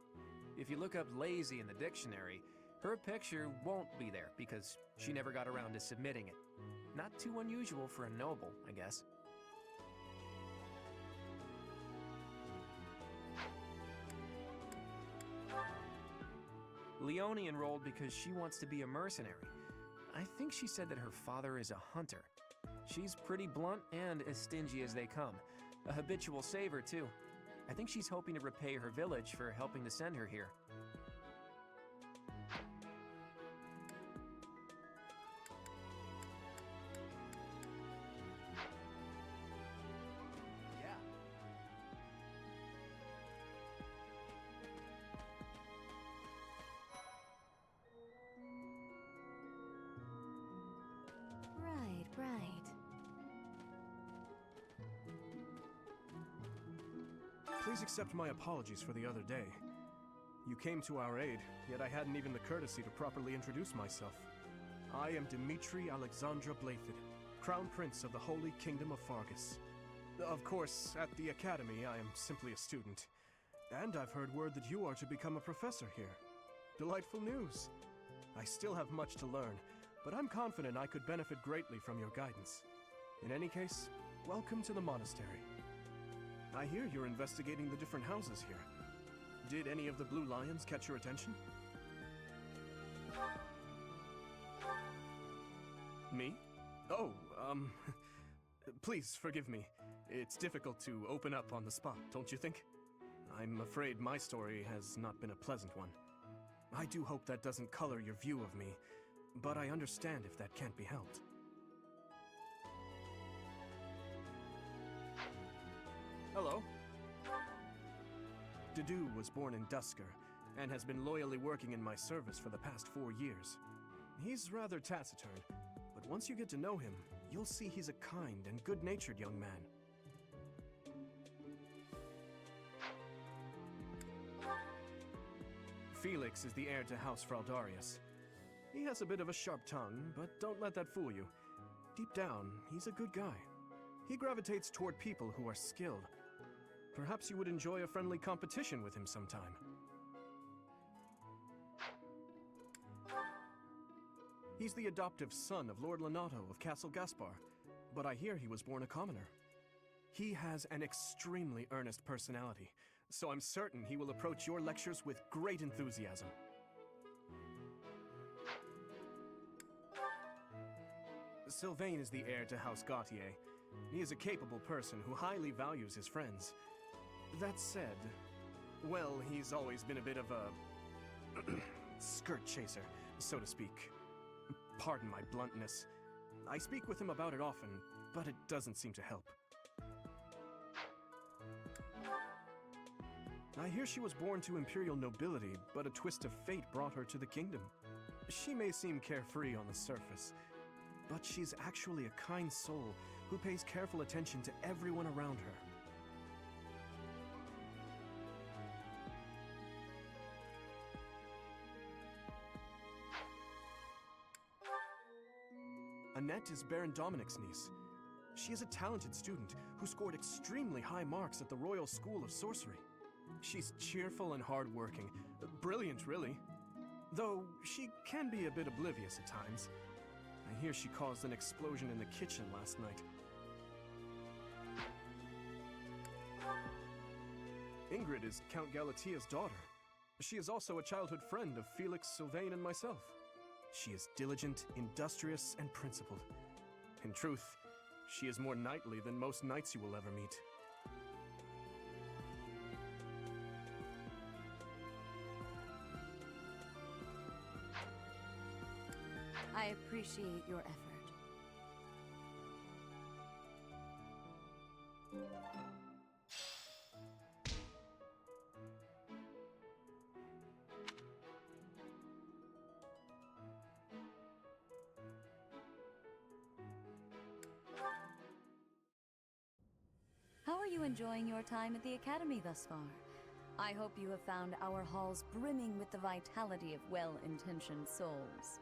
If you look up lazy in the dictionary, her picture won't be there because she never got around to submitting it. Not too unusual for a noble, I guess. Leonie enrolled because she wants to be a mercenary. I think she said that her father is a hunter. She's pretty blunt and as stingy as they come. A habitual saver, too. I think she's hoping to repay her village for helping to send her here. Yeah. Right. Please accept my apologies for the other day. You came to our aid, yet I hadn't even the courtesy to properly introduce myself. I am Dimitri Alexandra Blathid, Crown Prince of the Holy Kingdom of Fargus. Of course, at the Academy, I am simply a student. And I've heard word that you are to become a professor here. Delightful news. I still have much to learn, but I'm confident I could benefit greatly from your guidance. In any case, welcome to the monastery. I hear you're investigating the different houses here. Did any of the Blue Lions catch your attention? Me? Oh, please forgive me. It's difficult to open up on the spot, don't you think? I'm afraid my story has not been a pleasant one. I do hope that doesn't color your view of me, but I understand if that can't be helped. Hello. Dedu was born in Dusker, and has been loyally working in my service for the past 4 years. He's rather taciturn, but once you get to know him, you'll see he's a kind and good-natured young man. Felix is the heir to House Fraldarius. He has a bit of a sharp tongue, but don't let that fool you. Deep down, he's a good guy. He gravitates toward people who are skilled. Perhaps you would enjoy a friendly competition with him sometime. He's the adoptive son of Lord Lenato of Castle Gaspar, but I hear he was born a commoner. He has an extremely earnest personality, so I'm certain he will approach your lectures with great enthusiasm. Sylvain is the heir to House Gautier. He is a capable person who highly values his friends. That said, well, he's always been a bit of a skirt chaser, so to speak. Pardon my bluntness. I speak with him about it often, but it doesn't seem to help. I hear she was born to imperial nobility, but a twist of fate brought her to the kingdom. She may seem carefree on the surface, but she's actually a kind soul who pays careful attention to everyone around her. Annette is Baron Dominic's niece. She is a talented student who scored extremely high marks at the Royal School of Sorcery. She's cheerful and hardworking. Brilliant, really. Though she can be a bit oblivious at times. I hear she caused an explosion in the kitchen last night. Ingrid is Count Galatia's daughter. She is also a childhood friend of Felix, Sylvain, and myself. She is diligent, industrious, and principled. In truth, she is more knightly than most knights you will ever meet. I appreciate your effort. How are you enjoying your time at the Academy thus far? I hope you have found our halls brimming with the vitality of well-intentioned souls.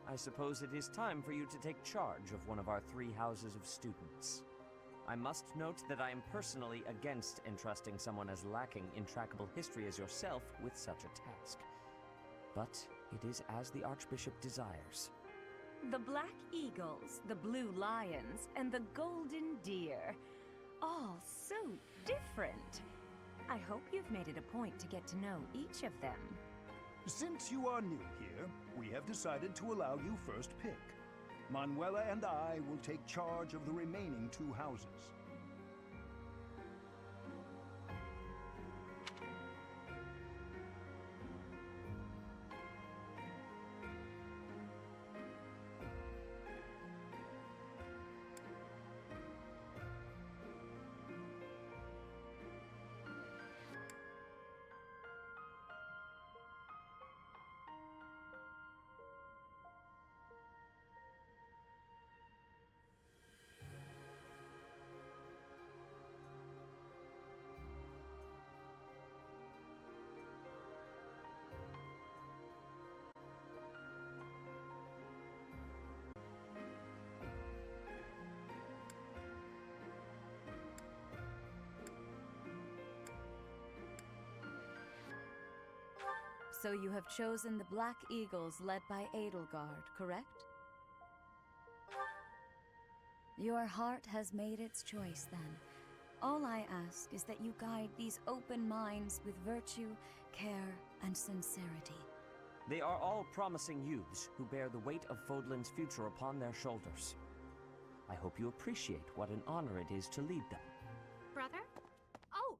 I suppose it is time for you to take charge of one of our 3 houses of students. I must note that I am personally against entrusting someone as lacking in trackable history as yourself with such a task. But it is as the Archbishop desires. The Black Eagles, the Blue Lions, and the Golden Deer. All so different. I hope you've made it a point to get to know each of them. Since you are new here, we have decided to allow you first pick. Manuela and I will take charge of the remaining 2 houses. So you have chosen the Black Eagles led by Edelgard, correct? Your heart has made its choice, then. All I ask is that you guide these open minds with virtue, care, and sincerity. They are all promising youths who bear the weight of Fodlan's future upon their shoulders. I hope you appreciate what an honor it is to lead them. Brother? Oh,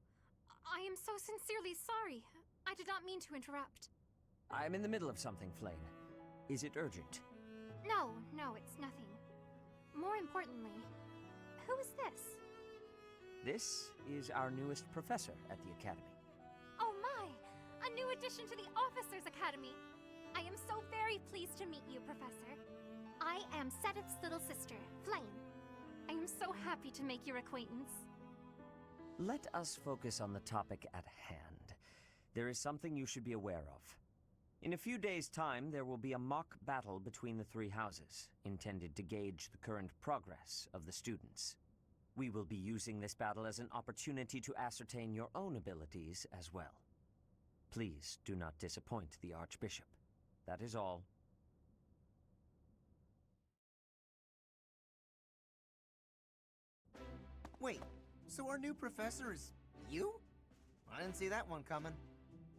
I am so sincerely sorry. I did not mean to interrupt. I'm in the middle of something, Flame. Is it urgent? No, it's nothing. More importantly, who is this? This is our newest professor at the Academy. Oh my! A new addition to the Officers' Academy! I am so very pleased to meet you, Professor. I am Sedith's little sister, Flame. I am so happy to make your acquaintance. Let us focus on the topic at hand. There is something you should be aware of. In a few days' time, there will be a mock battle between the 3 houses, intended to gauge the current progress of the students. We will be using this battle as an opportunity to ascertain your own abilities as well. Please do not disappoint the Archbishop. That is all. Wait, so our new professor is you? I didn't see that one coming.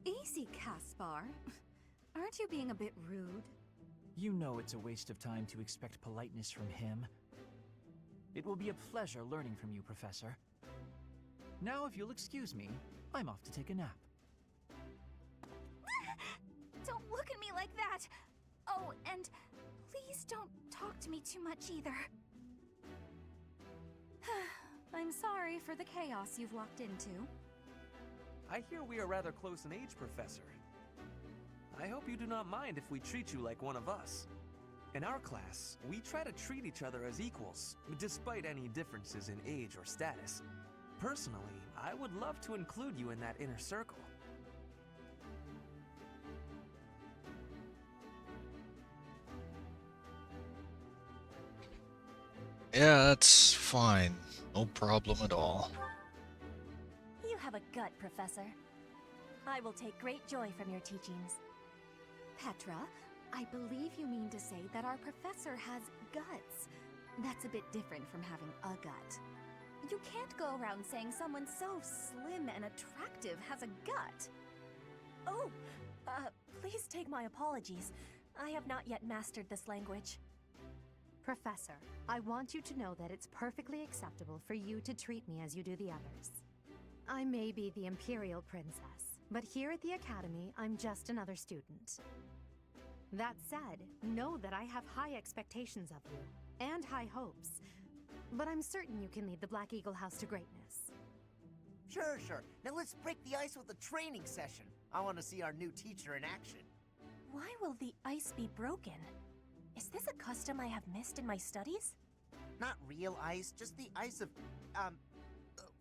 Easy, Caspar. Aren't you being a bit rude? You know it's a waste of time to expect politeness from him. It will be a pleasure learning from you, Professor. Now, if you'll excuse me, I'm off to take a nap. Don't look at me like that! Oh, and please don't talk to me too much either. I'm sorry for the chaos you've walked into. I hear we are rather close in age, Professor. I hope you do not mind if we treat you like one of us. In our class, we try to treat each other as equals, despite any differences in age or status. Personally, I would love to include you in that inner circle. Yeah, that's fine. No problem at all. You have a gut, Professor. I will take great joy from your teachings. Petra, I believe you mean to say that our professor has guts. That's a bit different from having a gut. You can't go around saying someone so slim and attractive has a gut. Oh, please take my apologies. I have not yet mastered this language. Professor, I want you to know that it's perfectly acceptable for you to treat me as you do the others. I may be the Imperial Princess, but here at the Academy, I'm just another student. That said, know that I have high expectations of you, and high hopes. But I'm certain you can lead the Black Eagle House to greatness. Sure, sure. Now let's break the ice with a training session. I want to see our new teacher in action. Why will the ice be broken? Is this a custom I have missed in my studies? Not real ice, just the ice of,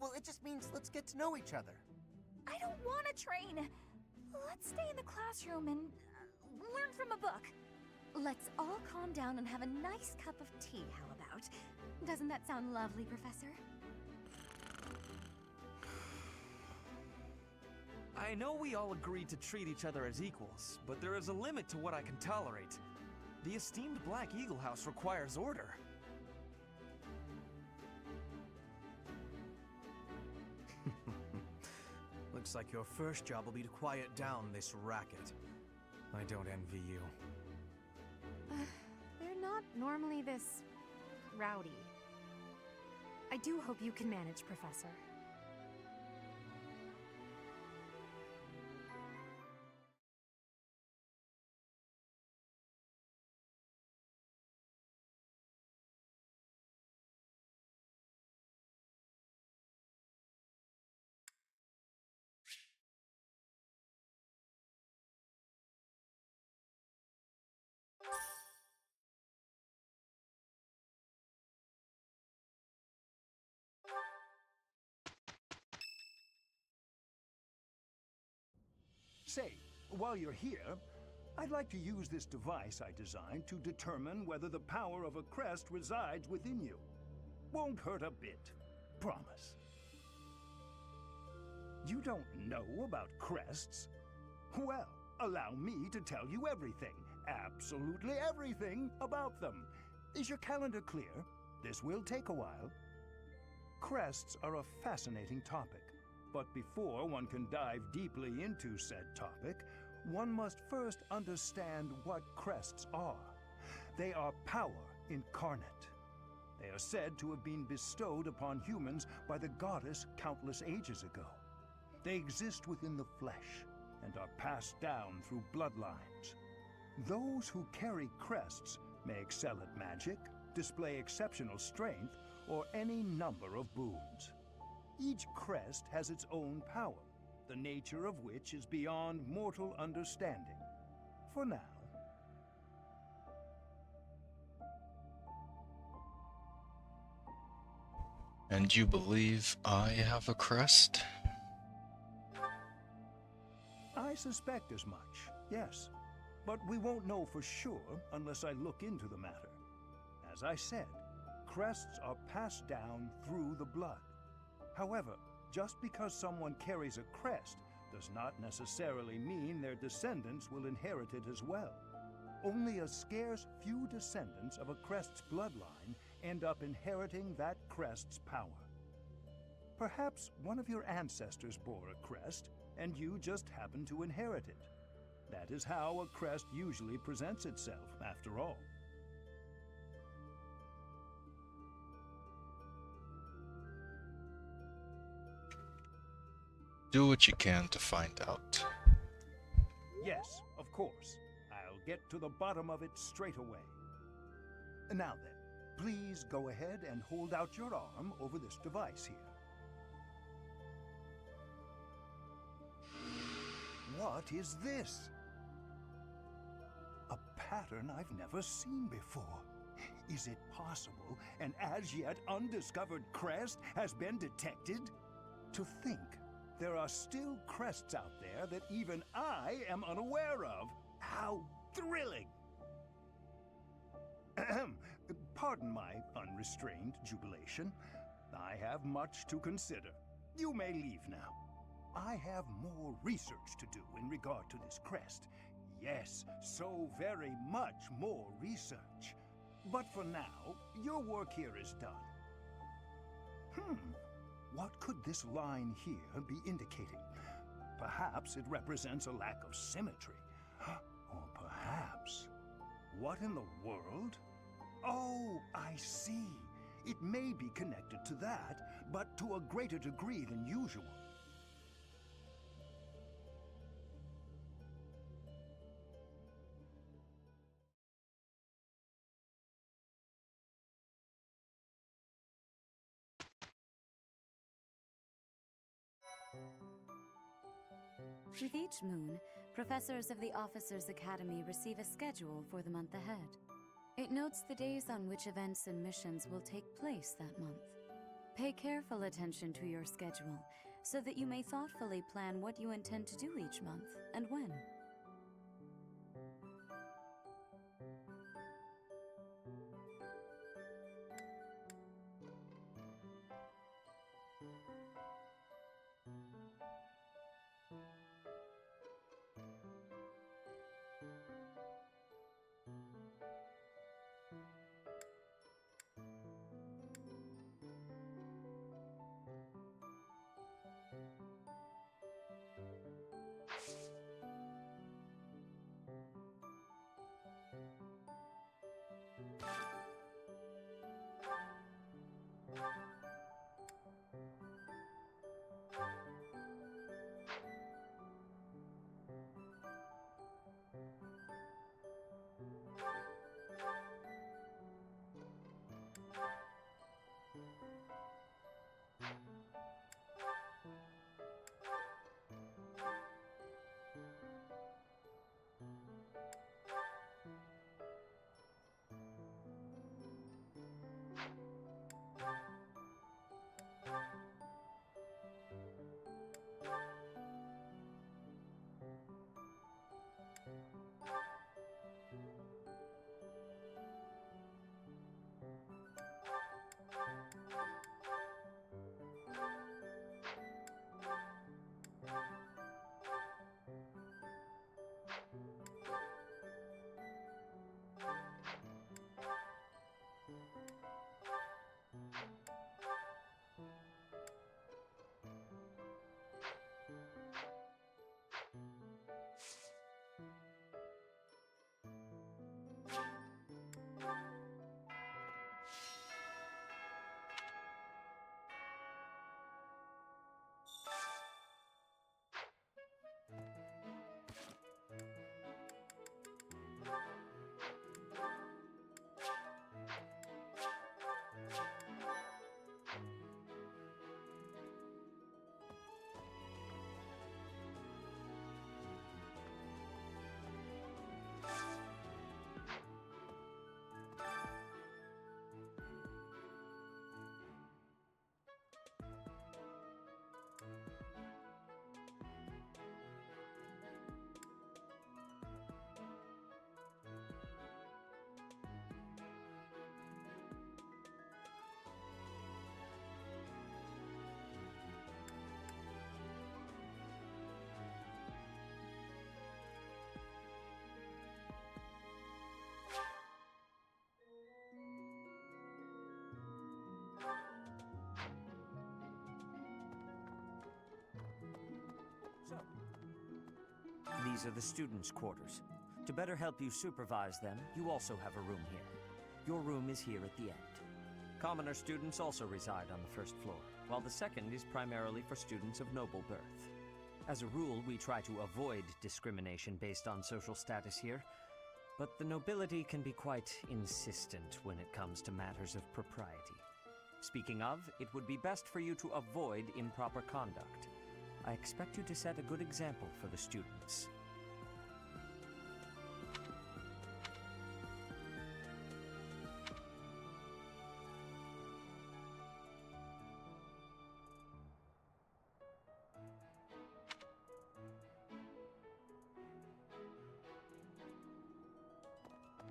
well, it just means let's get to know each other. I don't want to train. Let's stay in the classroom and learn from a book. Let's all calm down and have a nice cup of tea, how about? Doesn't that sound lovely, Professor? I know we all agreed to treat each other as equals, but there is a limit to what I can tolerate. The esteemed Black Eagle House requires order. Looks like your first job will be to quiet down this racket. I don't envy you. They're not normally this rowdy. I do hope you can manage, Professor. Say, while you're here, I'd like to use this device I designed to determine whether the power of a crest resides within you. Won't hurt a bit. Promise. You don't know about crests? Well, allow me to tell you everything, absolutely everything about them. Is your calendar clear? This will take a while. Crests are a fascinating topic. But before one can dive deeply into said topic, one must first understand what crests are. They are power incarnate. They are said to have been bestowed upon humans by the goddess countless ages ago. They exist within the flesh and are passed down through bloodlines. Those who carry crests may excel at magic, display exceptional strength, or any number of boons. Each crest has its own power, the nature of which is beyond mortal understanding. For now. And you believe I have a crest? I suspect as much, yes. But we won't know for sure unless I look into the matter. As I said, crests are passed down through the blood. However, just because someone carries a crest does not necessarily mean their descendants will inherit it as well. Only a scarce few descendants of a crest's bloodline end up inheriting that crest's power. Perhaps one of your ancestors bore a crest, and you just happen to inherit it. That is how a crest usually presents itself, after all. Do what you can to find out. Yes, of course. I'll get to the bottom of it straight away. Now then, please go ahead and hold out your arm over this device here. What is this? A pattern I've never seen before. Is it possible an as yet undiscovered crest has been detected? To think there are still crests out there that even I am unaware of. How thrilling! Ahem. Pardon my unrestrained jubilation. I have much to consider. You may leave now. I have more research to do in regard to this crest. Yes, so very much more research. But for now, your work here is done. What could this line here be indicating? Perhaps it represents a lack of symmetry. Or perhaps... What in the world? Oh, I see. It may be connected to that, but to a greater degree than usual. With each moon, professors of the Officers' Academy receive a schedule for the month ahead. It notes the days on which events and missions will take place that month. Pay careful attention to your schedule so that you may thoughtfully plan what you intend to do each month and when. These are the students' quarters. To better help you supervise them, you also have a room here. Your room is here at the end. Commoner students also reside on the first floor, while the second is primarily for students of noble birth. As a rule, we try to avoid discrimination based on social status here, but the nobility can be quite insistent when it comes to matters of propriety. Speaking of, it would be best for you to avoid improper conduct. I expect you to set a good example for the students.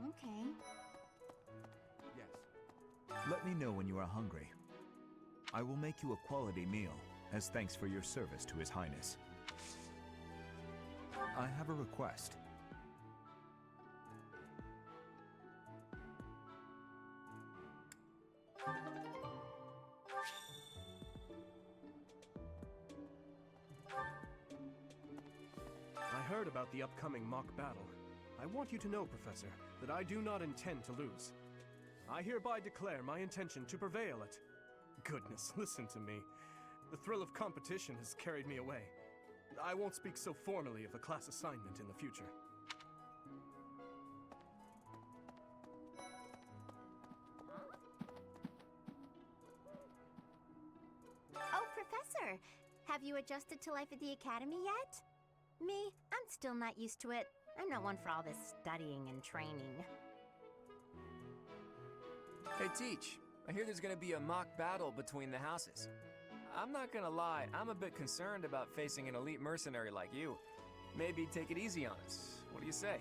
Okay. Yes. Let me know when you are hungry. I will make you a quality meal, as thanks for your service to His Highness. I have a request. I heard about the upcoming mock battle. I want you to know, Professor, that I do not intend to lose. I hereby declare my intention to prevail at... Goodness, listen to me. The thrill of competition has carried me away. I won't speak so formally of a class assignment in the future. Oh, Professor! Have you adjusted to life at the Academy yet? Me? I'm still not used to it. I'm not one for all this studying and training. Hey, Teach. I hear there's gonna be a mock battle between the houses. I'm not gonna lie, I'm a bit concerned about facing an elite mercenary like you. Maybe take it easy on us. What do you say?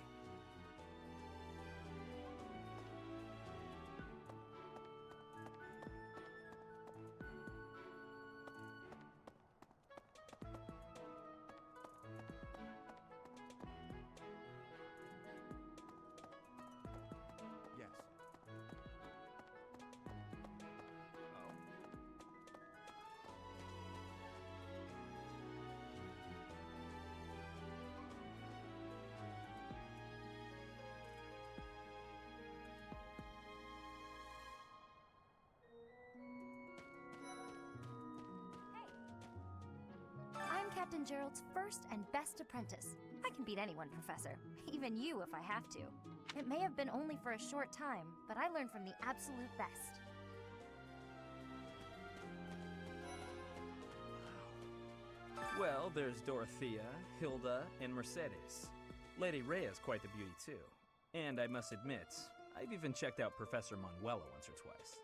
Yes. I'm Captain Gerald's first and best apprentice. I can beat anyone, Professor. Even you if I have to. It may have been only for a short time, but I learned from the absolute best. Well, there's Dorothea, Hilda, and Mercedes. Lady Rhea's quite the beauty too. And I must admit, I've even checked out Professor Manuela once or twice.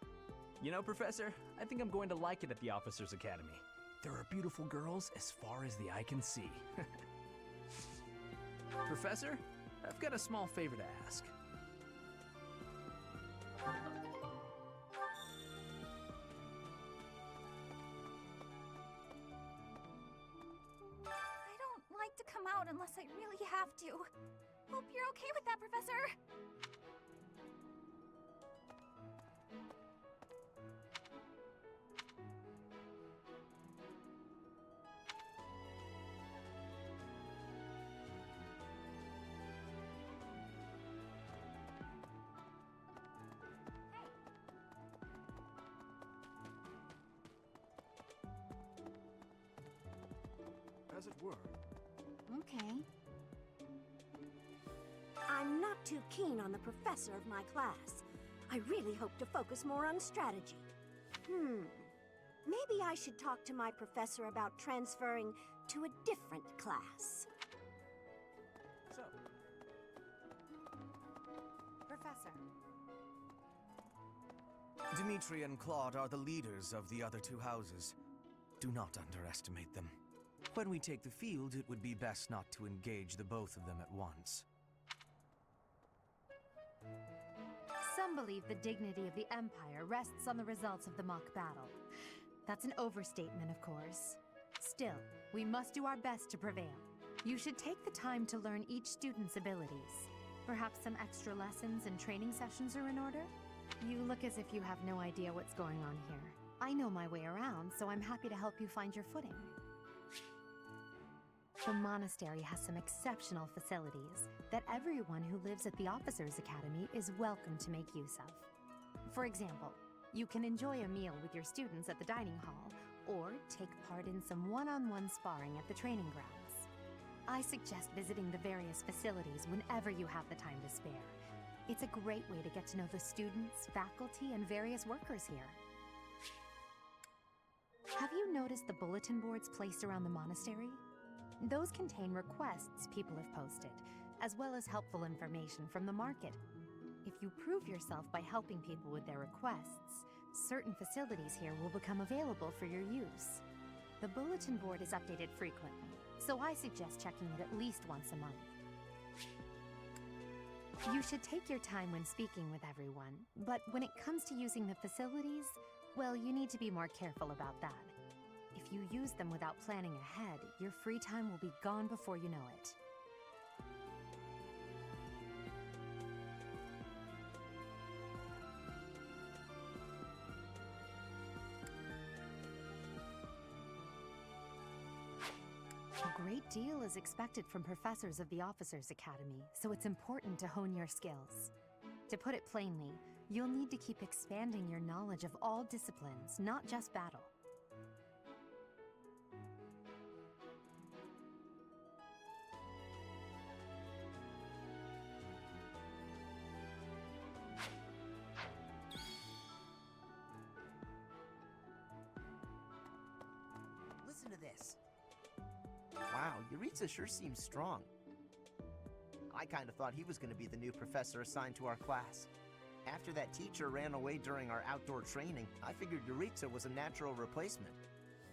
You know, Professor, I think I'm going to like it at the Officers Academy. There are beautiful girls as far as the eye can see. Professor, I've got a small favor to ask. I don't like to come out unless I really have to. Hope you're okay with that, Professor. As it were. Okay. I'm not too keen on the professor of my class. I really hope to focus more on strategy. Maybe I should talk to my professor about transferring to a different class. So, Professor. Dimitri and Claude are the leaders of the other two houses. Do not underestimate them. When we take the field, it would be best not to engage the both of them at once. Some believe the dignity of the Empire rests on the results of the mock battle. That's an overstatement, of course. Still, we must do our best to prevail. You should take the time to learn each student's abilities. Perhaps some extra lessons and training sessions are in order? You look as if you have no idea what's going on here. I know my way around, so I'm happy to help you find your footing. The monastery has some exceptional facilities that everyone who lives at the Officers Academy is welcome to make use of. For example, you can enjoy a meal with your students at the dining hall, or take part in some one-on-one sparring at the training grounds. I suggest visiting the various facilities whenever you have the time to spare. It's a great way to get to know the students, faculty, and various workers here. Have you noticed the bulletin boards placed around the monastery? Those contain requests people have posted, as well as helpful information from the market. If you prove yourself by helping people with their requests, certain facilities here will become available for your use. The bulletin board is updated frequently, so I suggest checking it at least once a month. You should take your time when speaking with everyone, but when it comes to using the facilities, well, you need to be more careful about that. If you use them without planning ahead, your free time will be gone before you know it. A great deal is expected from professors of the Officers Academy, so it's important to hone your skills. To put it plainly, you'll need to keep expanding your knowledge of all disciplines, not just battle. Listen to this. Wow, Yuritsa sure seems strong. I kind of thought he was going to be the new professor assigned to our class. After that teacher ran away during our outdoor training, I figured Yuritsa was a natural replacement.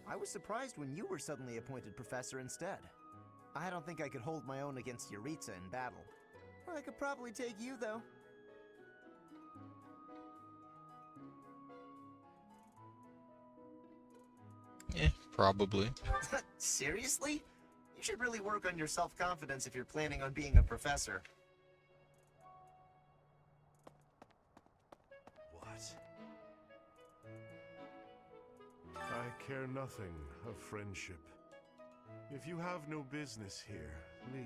I was surprised when you were suddenly appointed professor instead. I don't think I could hold my own against Yuritsa in battle. I could probably take you, though. Yeah, probably. Seriously? You should really work on your self-confidence if you're planning on being a professor. What? I care nothing of friendship. If you have no business here, leave.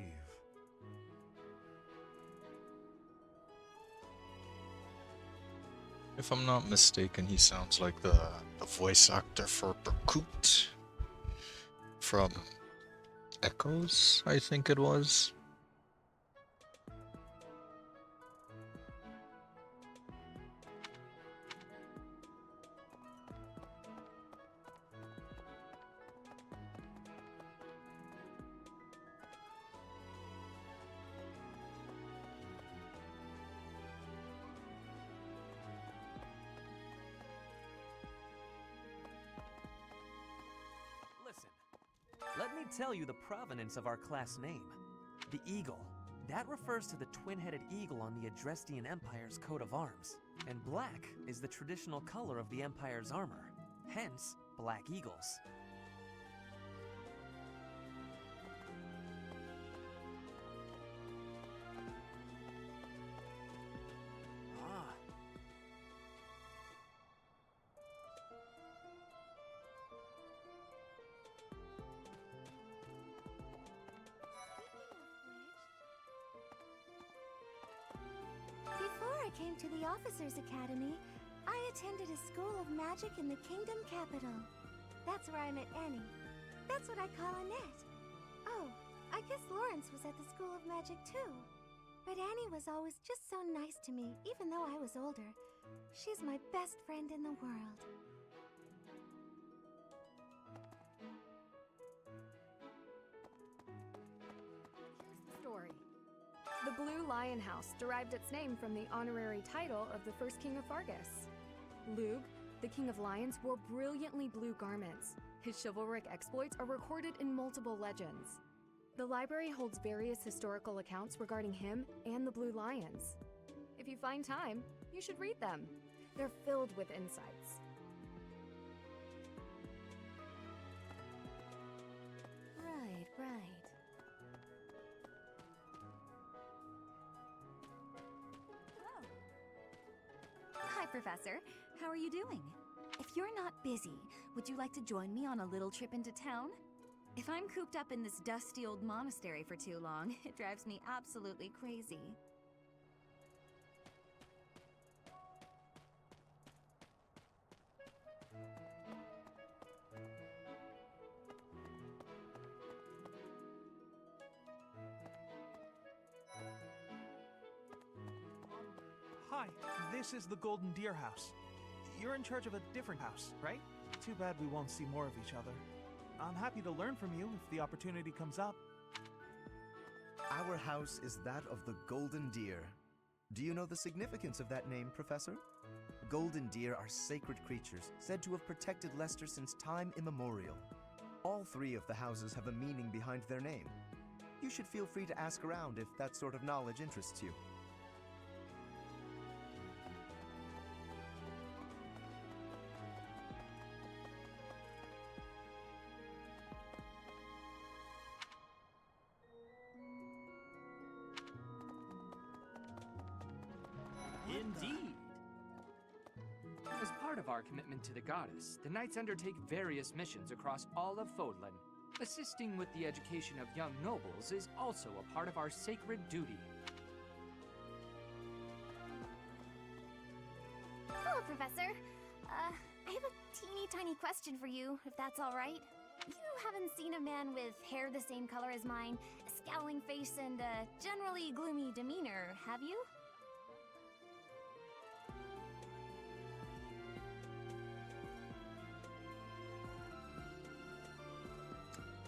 If I'm not mistaken, he sounds like the voice actor for Berkut from Echoes, I think it was. Listen, let me tell you the provenance of our class name. The eagle. That refers to the twin-headed eagle on the Adrestian Empire's coat of arms. And black is the traditional color of the Empire's armor. Hence, black eagles. Ah. Before I came to the Officers Academy, I attended a school of magic in the Kingdom Capital. That's where I met Annie. That's what I call Annette. Oh, I guess Lawrence was at the School of Magic too. But Annie was always just so nice to me, even though I was older. She's my best friend in the world. Here's the story. The Blue Lion House derived its name from the honorary title of the first king of Fargus. Lugh, the king of lions, wore brilliantly blue garments. His chivalric exploits are recorded in multiple legends. The library holds various historical accounts regarding him and the Blue Lions. If you find time, you should read them. They're filled with insights. Right. Hi, Professor. How are you doing? If you're not busy, would you like to join me on a little trip into town? If I'm cooped up in this dusty old monastery for too long, it drives me absolutely crazy. Hi, this is the Golden Deer House. You're in charge of a different house, right? Too bad we won't see more of each other. I'm happy to learn from you if the opportunity comes up. Our house is that of the Golden Deer. Do you know the significance of that name, Professor? Golden deer are sacred creatures, said to have protected Leicester since time immemorial. All three of the houses have a meaning behind their name. You should feel free to ask around if that sort of knowledge interests you. Indeed! As part of our commitment to the goddess, the Knights undertake various missions across all of Fodlan. Assisting with the education of young nobles is also a part of our sacred duty. Hello, Professor. I have a teeny tiny question for you, if that's all right. You haven't seen a man with hair the same color as mine, a scowling face, and a generally gloomy demeanor, have you?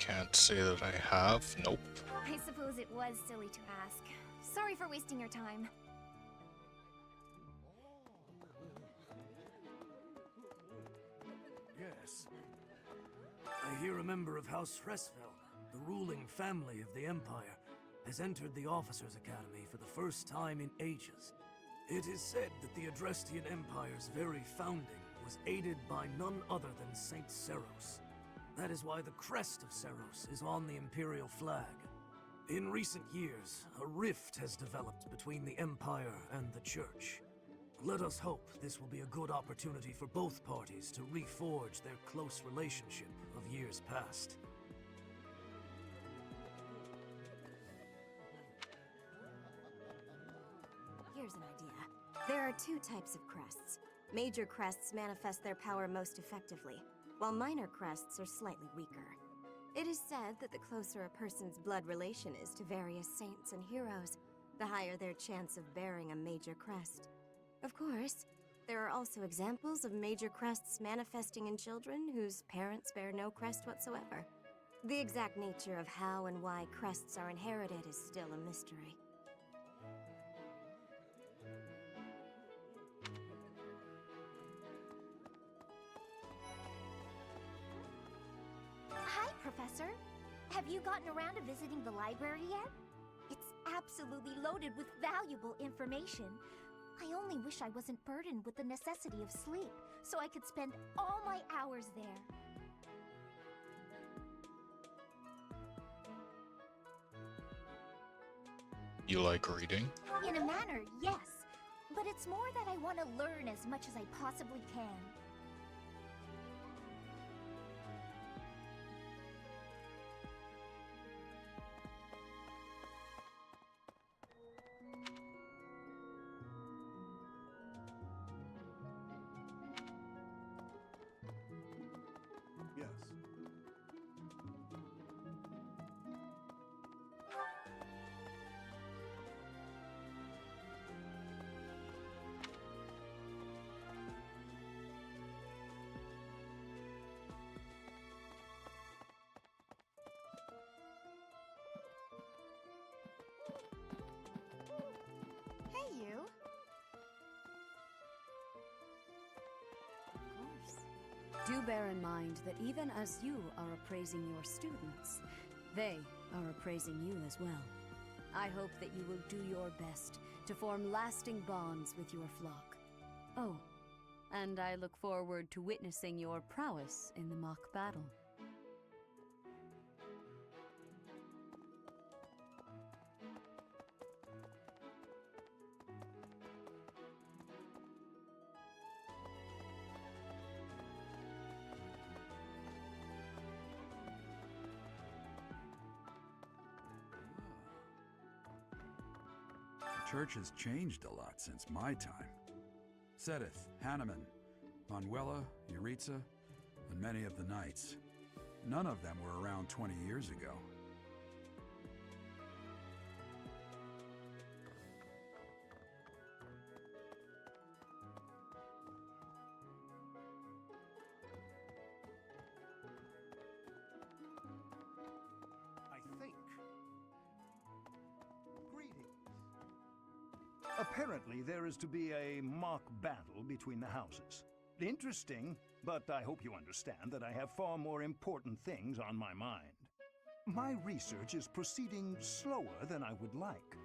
can't say that I have. Nope. I suppose it was silly to ask. Sorry for wasting your time. Yes. I hear a member of House Fresfeld, the ruling family of the Empire, has entered the Officers' Academy for the first time in ages. It is said that the Adrestian Empire's very founding was aided by none other than Saint Seros. That is why the crest of Seros is on the Imperial flag. In recent years, a rift has developed between the Empire and the Church. Let us hope this will be a good opportunity for both parties to reforge their close relationship of years past. Here's an idea. There are two types of crests. Major crests manifest their power most effectively, while minor crests are slightly weaker. It is said that the closer a person's blood relation is to various saints and heroes, the higher their chance of bearing a major crest. Of course, there are also examples of major crests manifesting in children whose parents bear no crest whatsoever. The exact nature of how and why crests are inherited is still a mystery. Hi, Professor. Have you gotten around to visiting the library yet? It's absolutely loaded with valuable information. I only wish I wasn't burdened with the necessity of sleep, so I could spend all my hours there. You like reading? In a manner, yes. But it's more that I want to learn as much as I possibly can. Yes. Hey, you. Do bear in mind that even as you are appraising your students, they are appraising you as well. I hope that you will do your best to form lasting bonds with your flock. Oh, and I look forward to witnessing your prowess in the mock battle. The church has changed a lot since my time. Sedith, Hanneman, Manuela, Yuritsa, and many of the knights. None of them were around 20 years ago. I think. Greetings. Apparently, there is to be a mock battle between the houses. Interesting, but I hope you understand that I have far more important things on my mind. My research is proceeding slower than I would like.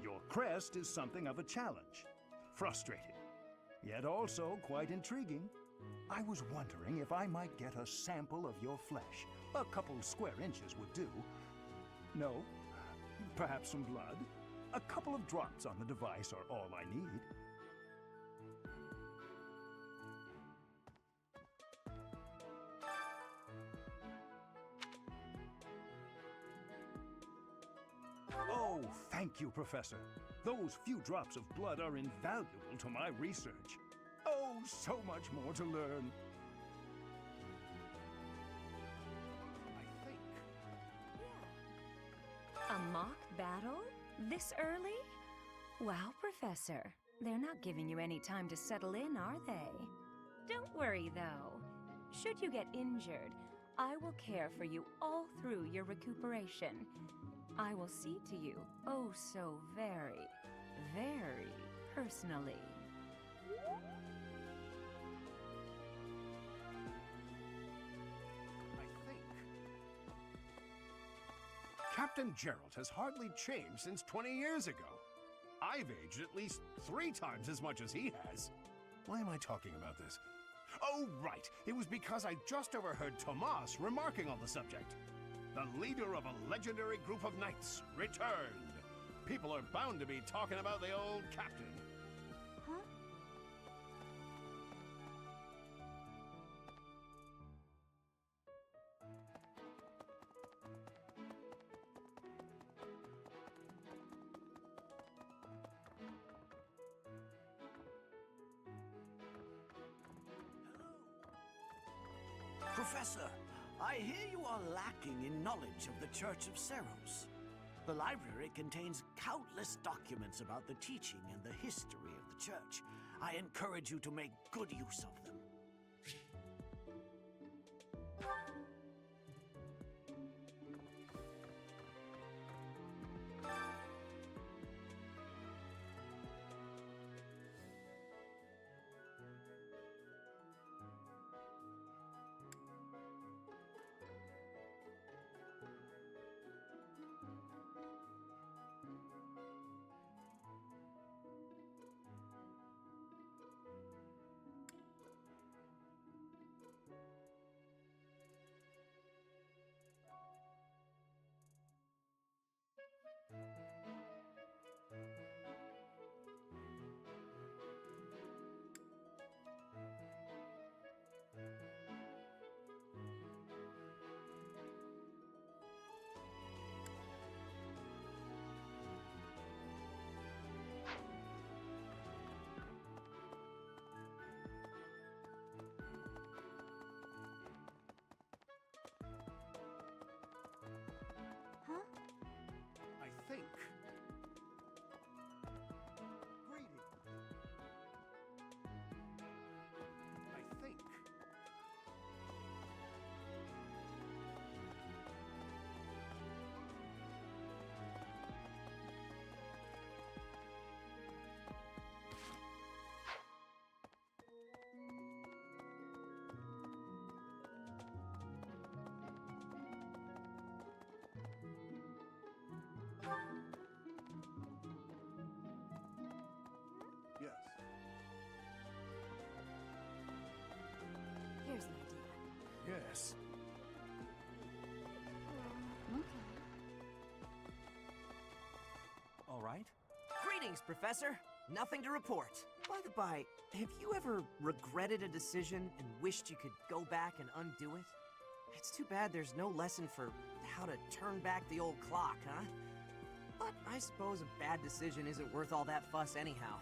Your crest is something of a challenge. Frustrating, yet also quite intriguing. I was wondering if I might get a sample of your flesh. A couple square inches would do. No? Perhaps some blood? A couple of drops on the device are all I need. Oh, thank you, Professor. Those few drops of blood are invaluable to my research. Oh, so much more to learn. A mock battle? This early? Wow, Professor. They're not giving you any time to settle in, are they? Don't worry, though. Should you get injured, I will care for you all through your recuperation. I will see to you, oh so very, very personally. I think Captain Gerald has hardly changed since 20 years ago. I've aged at least 3 times as much as he has. Why am I talking about this? Oh, right. It was because I just overheard Tomas remarking on the subject. The leader of a legendary group of knights returned. People are bound to be talking about the old captain. Huh? Professor, I hear you are lacking in knowledge of the Church of Seros. The library contains countless documents about the teaching and the history of the Church. I encourage you to make good use of them. I think. Greeting. I think. Yes. Here's an idea. Yes. All right. Greetings, Professor. Nothing to report. By the by, have you ever regretted a decision and wished you could go back and undo it? It's too bad there's no lesson for how to turn back the old clock, huh? But I suppose a bad decision isn't worth all that fuss anyhow.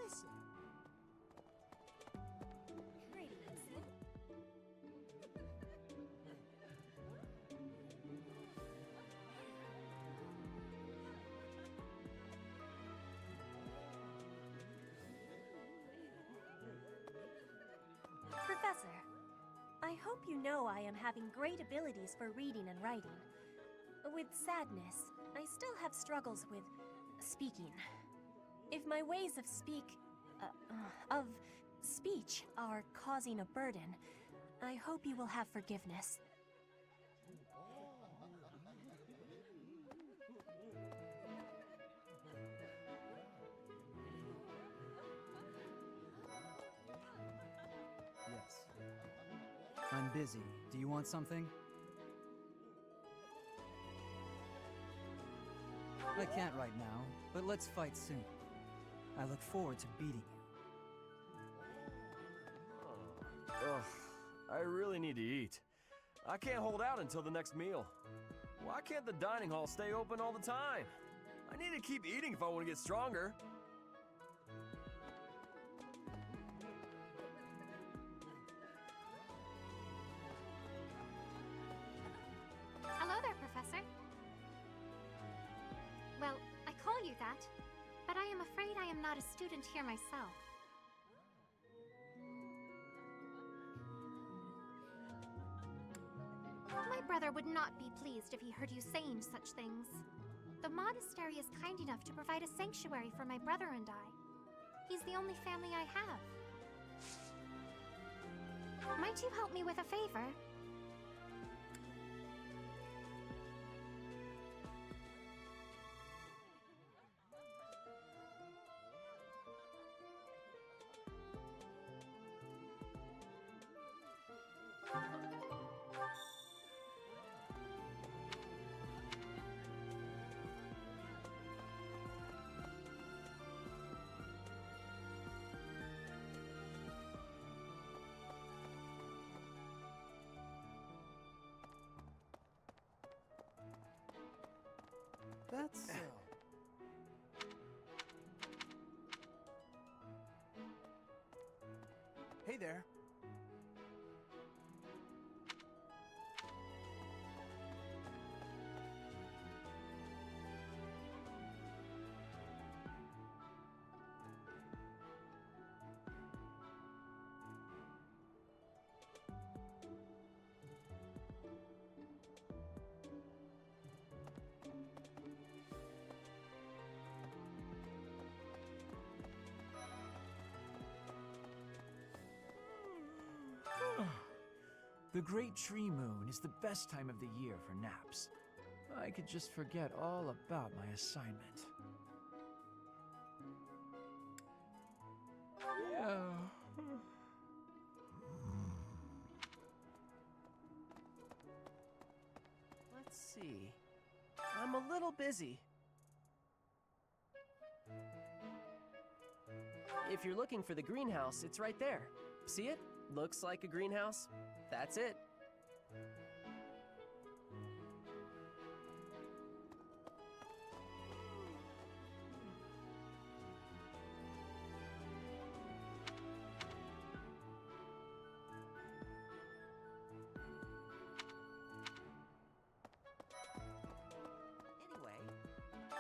Listen. Greetings. Professor, I hope you know I am having great abilities for reading and writing. With sadness, I still have struggles with speaking. If my ways of speech are causing a burden, I hope you will have forgiveness. Yes. I'm busy. Do you want something? I can't right now, but let's fight soon. I look forward to beating you. Ugh, I really need to eat. I can't hold out until the next meal. Why can't the dining hall stay open all the time? I need to keep eating if I want to get stronger. Hello there, Professor. Well, I call you that, but I am afraid I am not a student here myself. My brother would not be pleased if he heard you saying such things. The monastery is kind enough to provide a sanctuary for my brother and I. He's the only family I have. Might you help me with a favor? That's so. Hey there. The Great Tree Moon is the best time of the year for naps. I could just forget all about my assignment. Yeah. Let's see. I'm a little busy. If you're looking for the greenhouse, it's right there. See it? Looks like a greenhouse. That's it.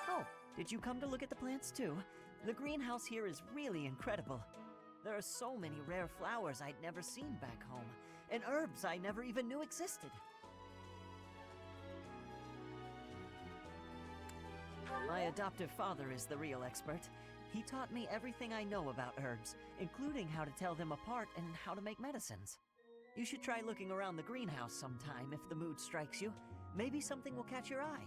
Oh, did you come to look at the plants too? The greenhouse here is really incredible. There are so many rare flowers I'd never seen back home, and herbs I never even knew existed. My adoptive father is the real expert. He taught me everything I know about herbs, including how to tell them apart and how to make medicines. You should try looking around the greenhouse sometime if the mood strikes you. Maybe something will catch your eye.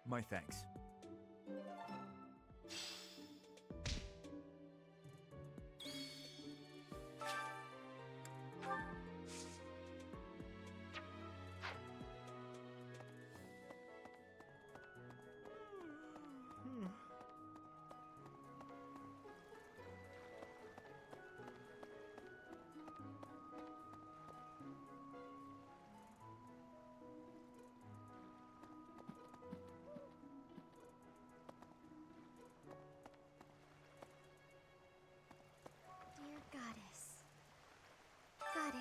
My thanks.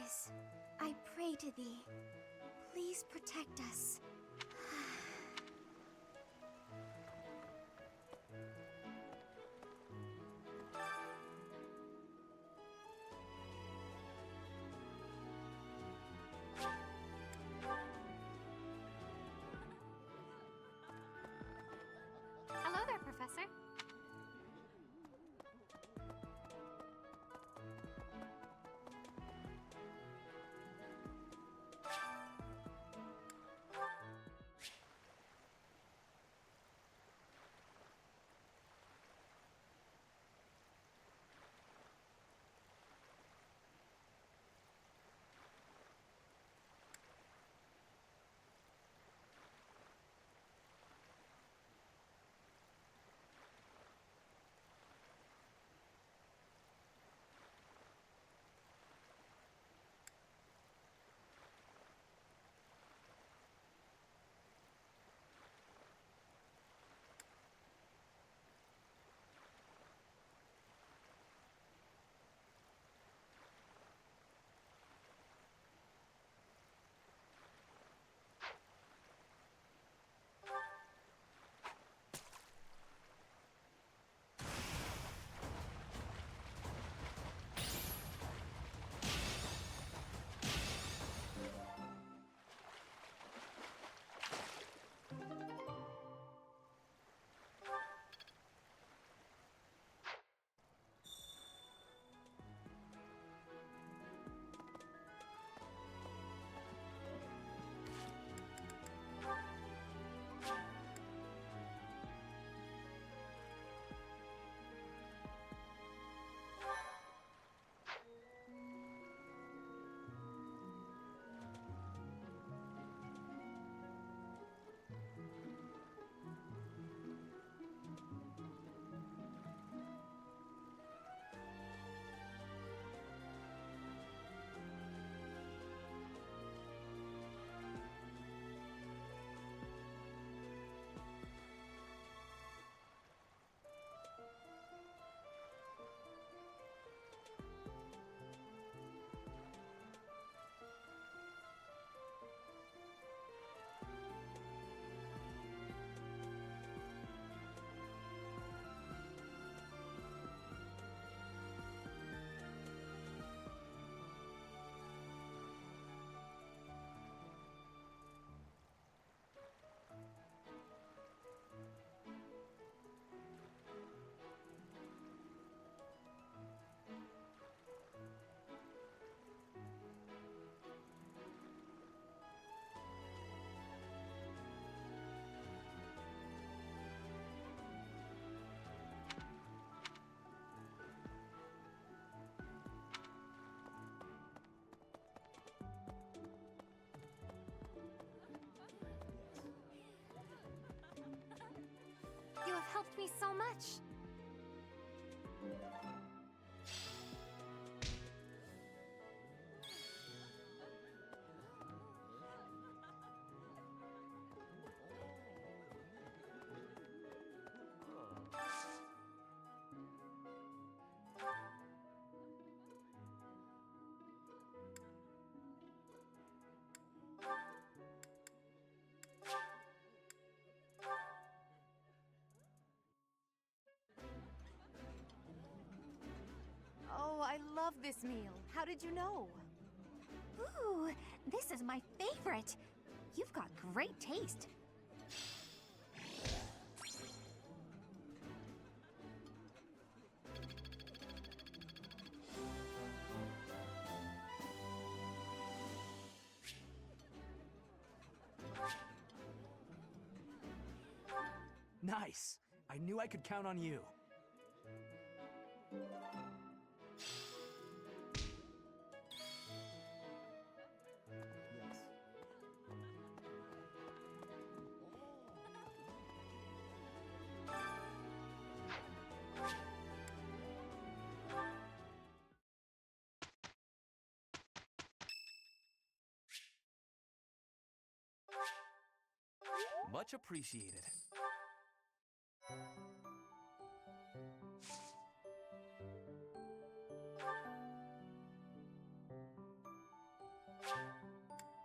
Goddess, I pray to thee. Please protect us. Hello there, Professor. You have helped me so much. Oh, I love this meal. How did you know? Ooh, this is my favorite. You've got great taste. Nice! I knew I could count on you. Much appreciated.